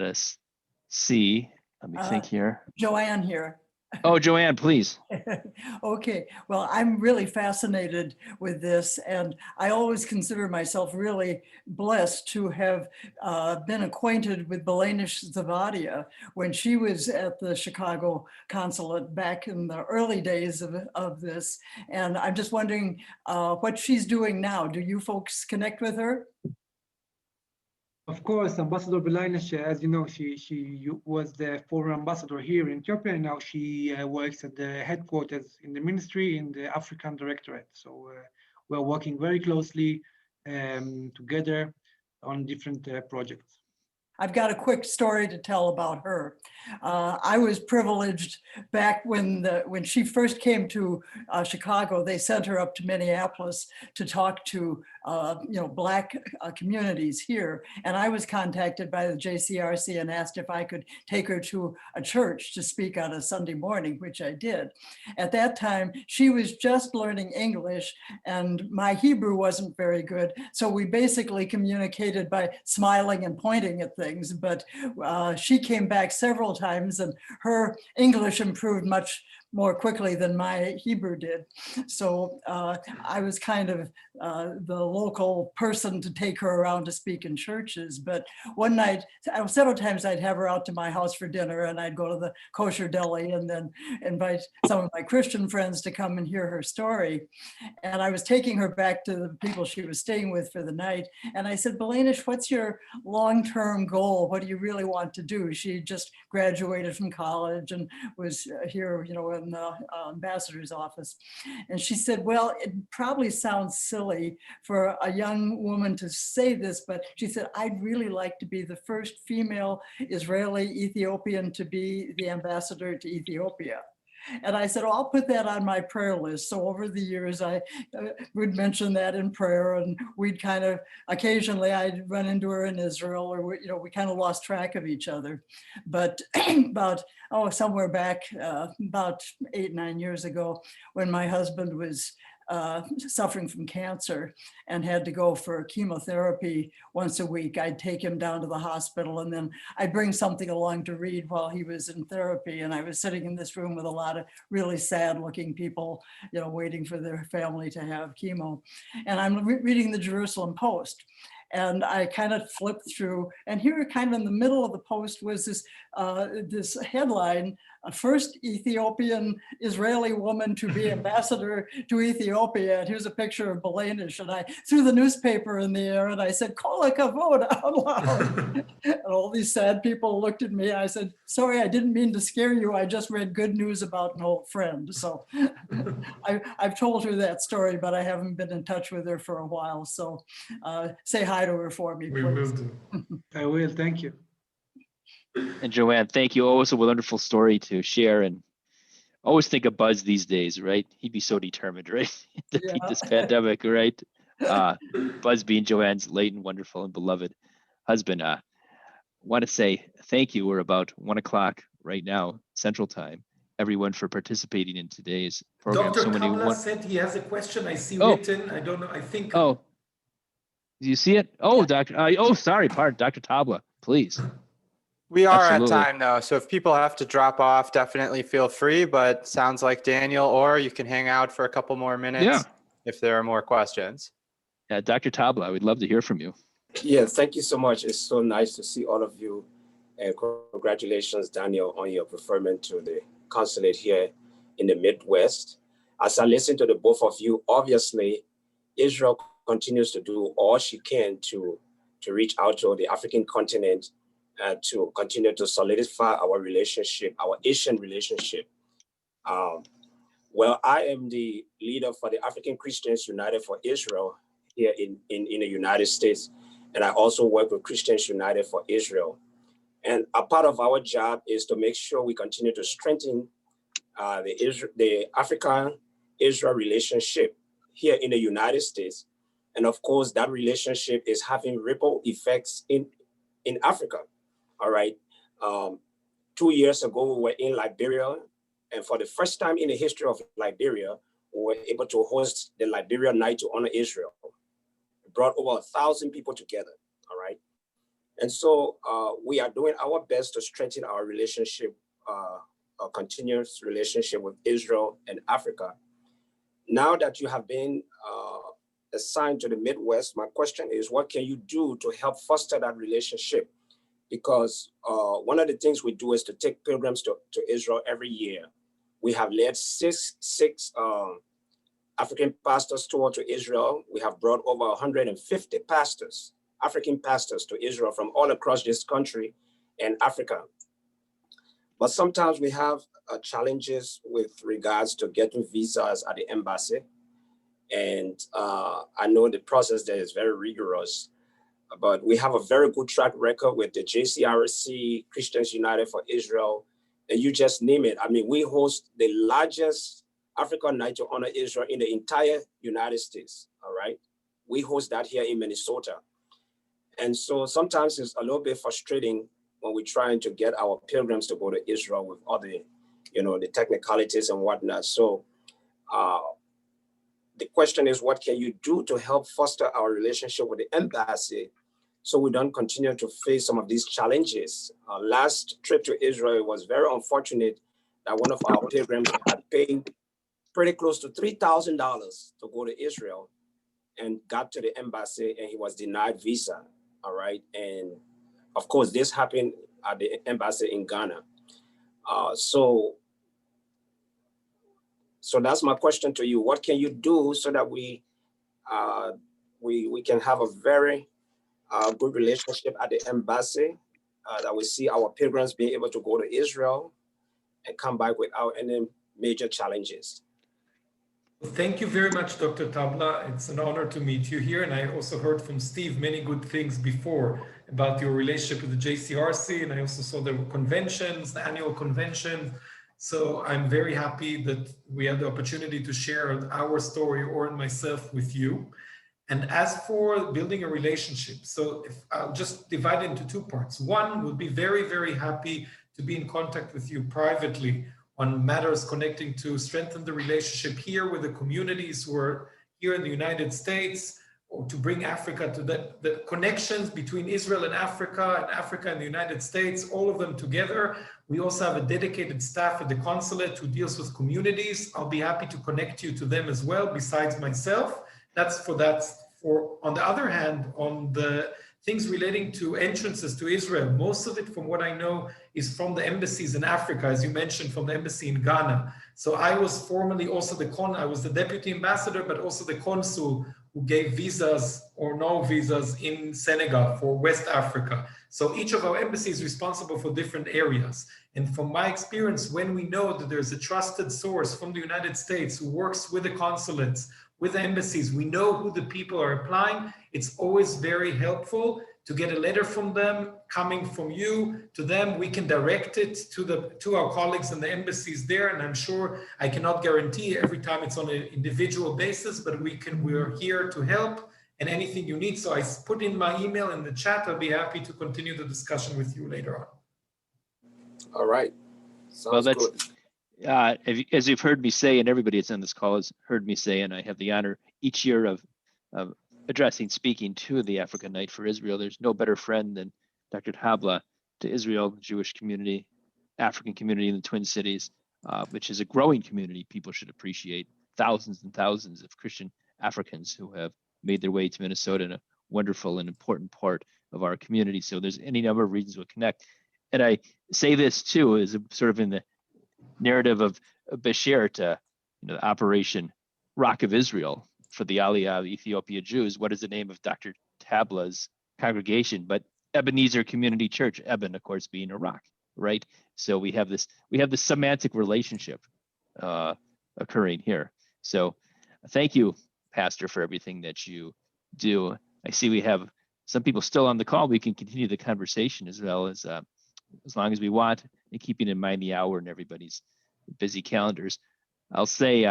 us see. Let me think here.
Joanne here.
Oh, Joanne, please.
Okay, well, I'm really fascinated with this, and I always consider myself really blessed to have been acquainted with Belenish Zavadia when she was at the Chicago Consulate back in the early days of this. And I'm just wondering what she's doing now. Do you folks connect with her?
Of course, Ambassador Belenish, as you know, she was the former ambassador here in Ethiopia, and now she works at the headquarters in the ministry in the African Directorate. So we're working very closely together on different projects.
I've got a quick story to tell about her. I was privileged back when she first came to Chicago. They sent her up to Minneapolis to talk to Black communities here, and I was contacted by the JCRC and asked if I could take her to a church to speak on a Sunday morning, which I did. At that time, she was just learning English, and my Hebrew wasn't very good, so we basically communicated by smiling and pointing at things. But she came back several times, and her English improved much more quickly than my Hebrew did. So I was kind of the local person to take her around to speak in churches. But one night, several times I'd have her out to my house for dinner, and I'd go to the kosher deli and then invite some of my Christian friends to come and hear her story. And I was taking her back to the people she was staying with for the night. And I said, Belanish, what's your long-term goal? What do you really want to do? She just graduated from college and was here, in the ambassador's office. And she said, well, it probably sounds silly for a young woman to say this, but she said, I'd really like to be the first female Israeli Ethiopian to be the ambassador to Ethiopia. And I said, I'll put that on my prayer list. So over the years, I would mention that in prayer, and we'd kind of, occasionally I'd run into her in Israel, or we kind of lost track of each other. But somewhere back about 8-9 years ago, when my husband was suffering from cancer and had to go for chemotherapy once a week, I'd take him down to the hospital, and then I'd bring something along to read while he was in therapy. And I was sitting in this room with a lot of really sad looking people, waiting for their family to have chemo. And I'm reading the Jerusalem Post. And I kind of flipped through, and here kind of in the middle of the post was this headline, first Ethiopian Israeli woman to be ambassador to Ethiopia. And here's a picture of Belanish. And I threw the newspaper in the air and I said, Kol hakavod out loud. And all these sad people looked at me. I said, sorry, I didn't mean to scare you. I just read good news about an old friend. So I've told her that story, but I haven't been in touch with her for a while. So say hi to her for me, please.
We will do.
I will, thank you.
And Joanne, thank you. Always a wonderful story to share, and always think of Buzz these days, right? He'd be so determined, right? to beat this pandemic, right? Buzz being Joanne's late and wonderful and beloved husband. Want to say thank you. We're about 1 o'clock right now, Central Time. Everyone for participating in today's program.
Dr. Tabla said he has a question. I see written. I don't know. I think.
Oh, do you see it? Oh, sorry, pardon, Dr. Tabla, please.
We are
Absolutely.
at time though, so if people have to drop off, definitely feel free, but sounds like Daniel, or you can hang out for a couple more minutes if there are more questions.
Yeah, Dr. Tabla, I would love to hear from you.
Yes, thank you so much. It's so nice to see all of you. And congratulations, Daniel, on your preferment to the consulate here in the Midwest. As I listen to the both of you, obviously, Israel continues to do all she can to reach out to the African continent, to continue to solidify our relationship, our Asian relationship. Well, I am the leader for the African Christians United for Israel here in the United States. And I also work with Christians United for Israel. And a part of our job is to make sure we continue to strengthen the African-Israel relationship here in the United States. And of course, that relationship is having ripple effects in Africa. All right. 2 years ago, we were in Liberia. And for the first time in the history of Liberia, we were able to host the Liberia Night to Honor Israel. It brought over 1,000 people together. All right. And so we are doing our best to strengthen our relationship, a continuous relationship with Israel and Africa. Now that you have been assigned to the Midwest, my question is, what can you do to help foster that relationship? Because one of the things we do is to take pilgrims to Israel every year. We have led six African pastors tour to Israel. We have brought over 150 pastors, African pastors, to Israel from all across this country and Africa. But sometimes we have challenges with regards to getting visas at the embassy. And I know the process there is very rigorous. but we have a very good track record with the JCRC, Christians United for Israel, and you just name it. I mean, we host the largest African Night to Honor Israel in the entire United States, all right? We host that here in Minnesota. And so sometimes it's a little bit frustrating when we're trying to get our pilgrims to go to Israel with all the, the technicalities and whatnot. So the question is, what can you do to help foster our relationship with the embassy so we don't continue to face some of these challenges? Last trip to Israel was very unfortunate that one of our pilgrims had paid pretty close to $3,000 to go to Israel and got to the embassy and he was denied visa, all right? And of course, this happened at the embassy in Ghana. So that's my question to you. What can you do so that we can have a very good relationship at the embassy, that we see our pilgrims being able to go to Israel and come back without any major challenges?
Thank you very much, Dr. Tabla. It's an honor to meet you here. And I also heard from Steve many good things before about your relationship with the JCRC. And I also saw the conventions, the annual convention. So I'm very happy that we had the opportunity to share our story, or and myself, with you. And as for building a relationship, so if I'll just divide it into two parts. One, we'll be very, very happy to be in contact with you privately on matters connecting to strengthen the relationship here with the communities who are here in the United States, or to bring Africa to the connections between Israel and Africa and the United States, all of them together. We also have a dedicated staff at the Consulate who deals with communities. I'll be happy to connect you to them as well, besides myself. That's for that. On the other hand, on the things relating to entrances to Israel, most of it, from what I know, is from the embassies in Africa, as you mentioned, from the embassy in Ghana. So I was formerly also I was the deputy ambassador, but also the consul who gave visas or no visas in Senegal for West Africa. So each of our embassies is responsible for different areas. And from my experience, when we know that there's a trusted source from the United States who works with the consulates, with the embassies, we know who the people are applying. It's always very helpful to get a letter from them, coming from you to them. We can direct it to our colleagues in the embassies there. And I'm sure I cannot guarantee every time it's on an individual basis, but we're here to help and anything you need. So I put in my email in the chat. I'll be happy to continue the discussion with you later on.
All right. Sounds good.
As you've heard me say, and everybody that's on this call has heard me say, and I have the honor each year of speaking to the African Night for Israel. There's no better friend than Dr. Tabla to Israel, Jewish community, African community in the Twin Cities, which is a growing community. People should appreciate thousands and thousands of Christian Africans who have made their way to Minnesota, in a wonderful and important part of our community. So there's any number of reasons to connect. And I say this too, is sort of in the narrative of Bashir to Operation Rock of Israel for the aliya of Ethiopia Jews. What is the name of Dr. Tabla's congregation? But Ebenezer Community Church, Eben, of course, being a rock, right? So we have this semantic relationship occurring here. So thank you, Pastor, for everything that you do. I see we have some people still on the call. We can continue the conversation as long as we want, and keeping in mind the hour and everybody's busy calendars. I'll say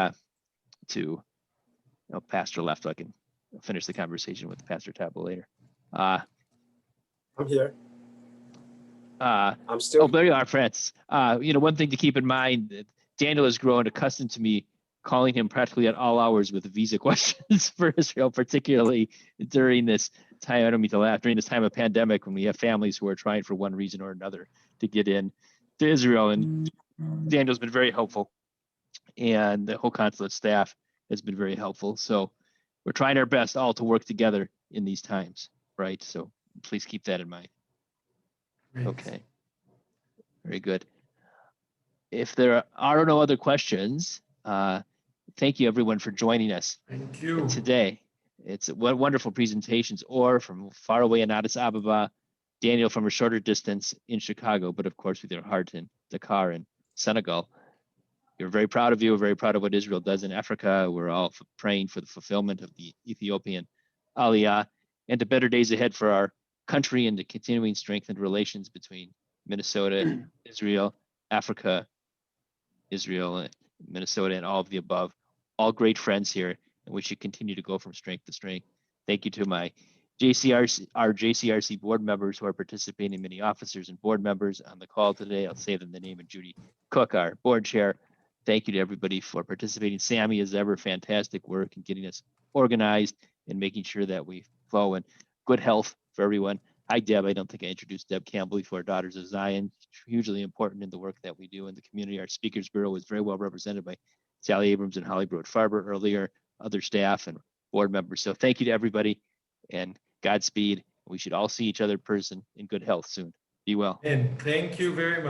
Pastor left, so I can finish the conversation with Pastor Tabla later.
I'm here. I'm still.
Oh, there you are, Francis. One thing to keep in mind, that Daniel has grown accustomed to me calling him practically at all hours with visa questions for Israel, particularly during this time. I don't mean to laugh, during this time of pandemic, when we have families who are trying for one reason or another to get in to Israel. And Daniel's been very helpful, and the whole consulate staff has been very helpful. So we're trying our best all to work together in these times, right? So please keep that in mind.
Great.
Okay, very good. If there are no other questions, thank you everyone for joining us.
Thank you.
Today. It's wonderful presentations, or from far away in Addis Ababa, Daniel from a shorter distance in Chicago, but of course with your heart in Dakar and Senegal. We're very proud of you. We're very proud of what Israel does in Africa. We're all praying for the fulfillment of the Ethiopian aliya. and to better days ahead for our country and to continuing strengthened relations between Minnesota, Israel, Africa, Israel, Minnesota, and all of the above. All great friends here, and we should continue to go from strength to strength. Thank you to my JCRC board members who are participating, many officers and board members on the call today. I'll say them the name of Judy Cook, our board chair. Thank you to everybody for participating. Sammy, as ever, fantastic work in getting us organized and making sure that we flow in good health for everyone. Hi, Deb. I don't think I introduced Deb Campbell before, Daughters of Zion. Hugely important in the work that we do in the community. Our Speakers Bureau is very well represented by Sally Abrams and Holly Broad-Farber earlier, other staff and board members. So thank you to everybody and Godspeed. We should all see each other in person in good health soon. Be well.
And thank you very much.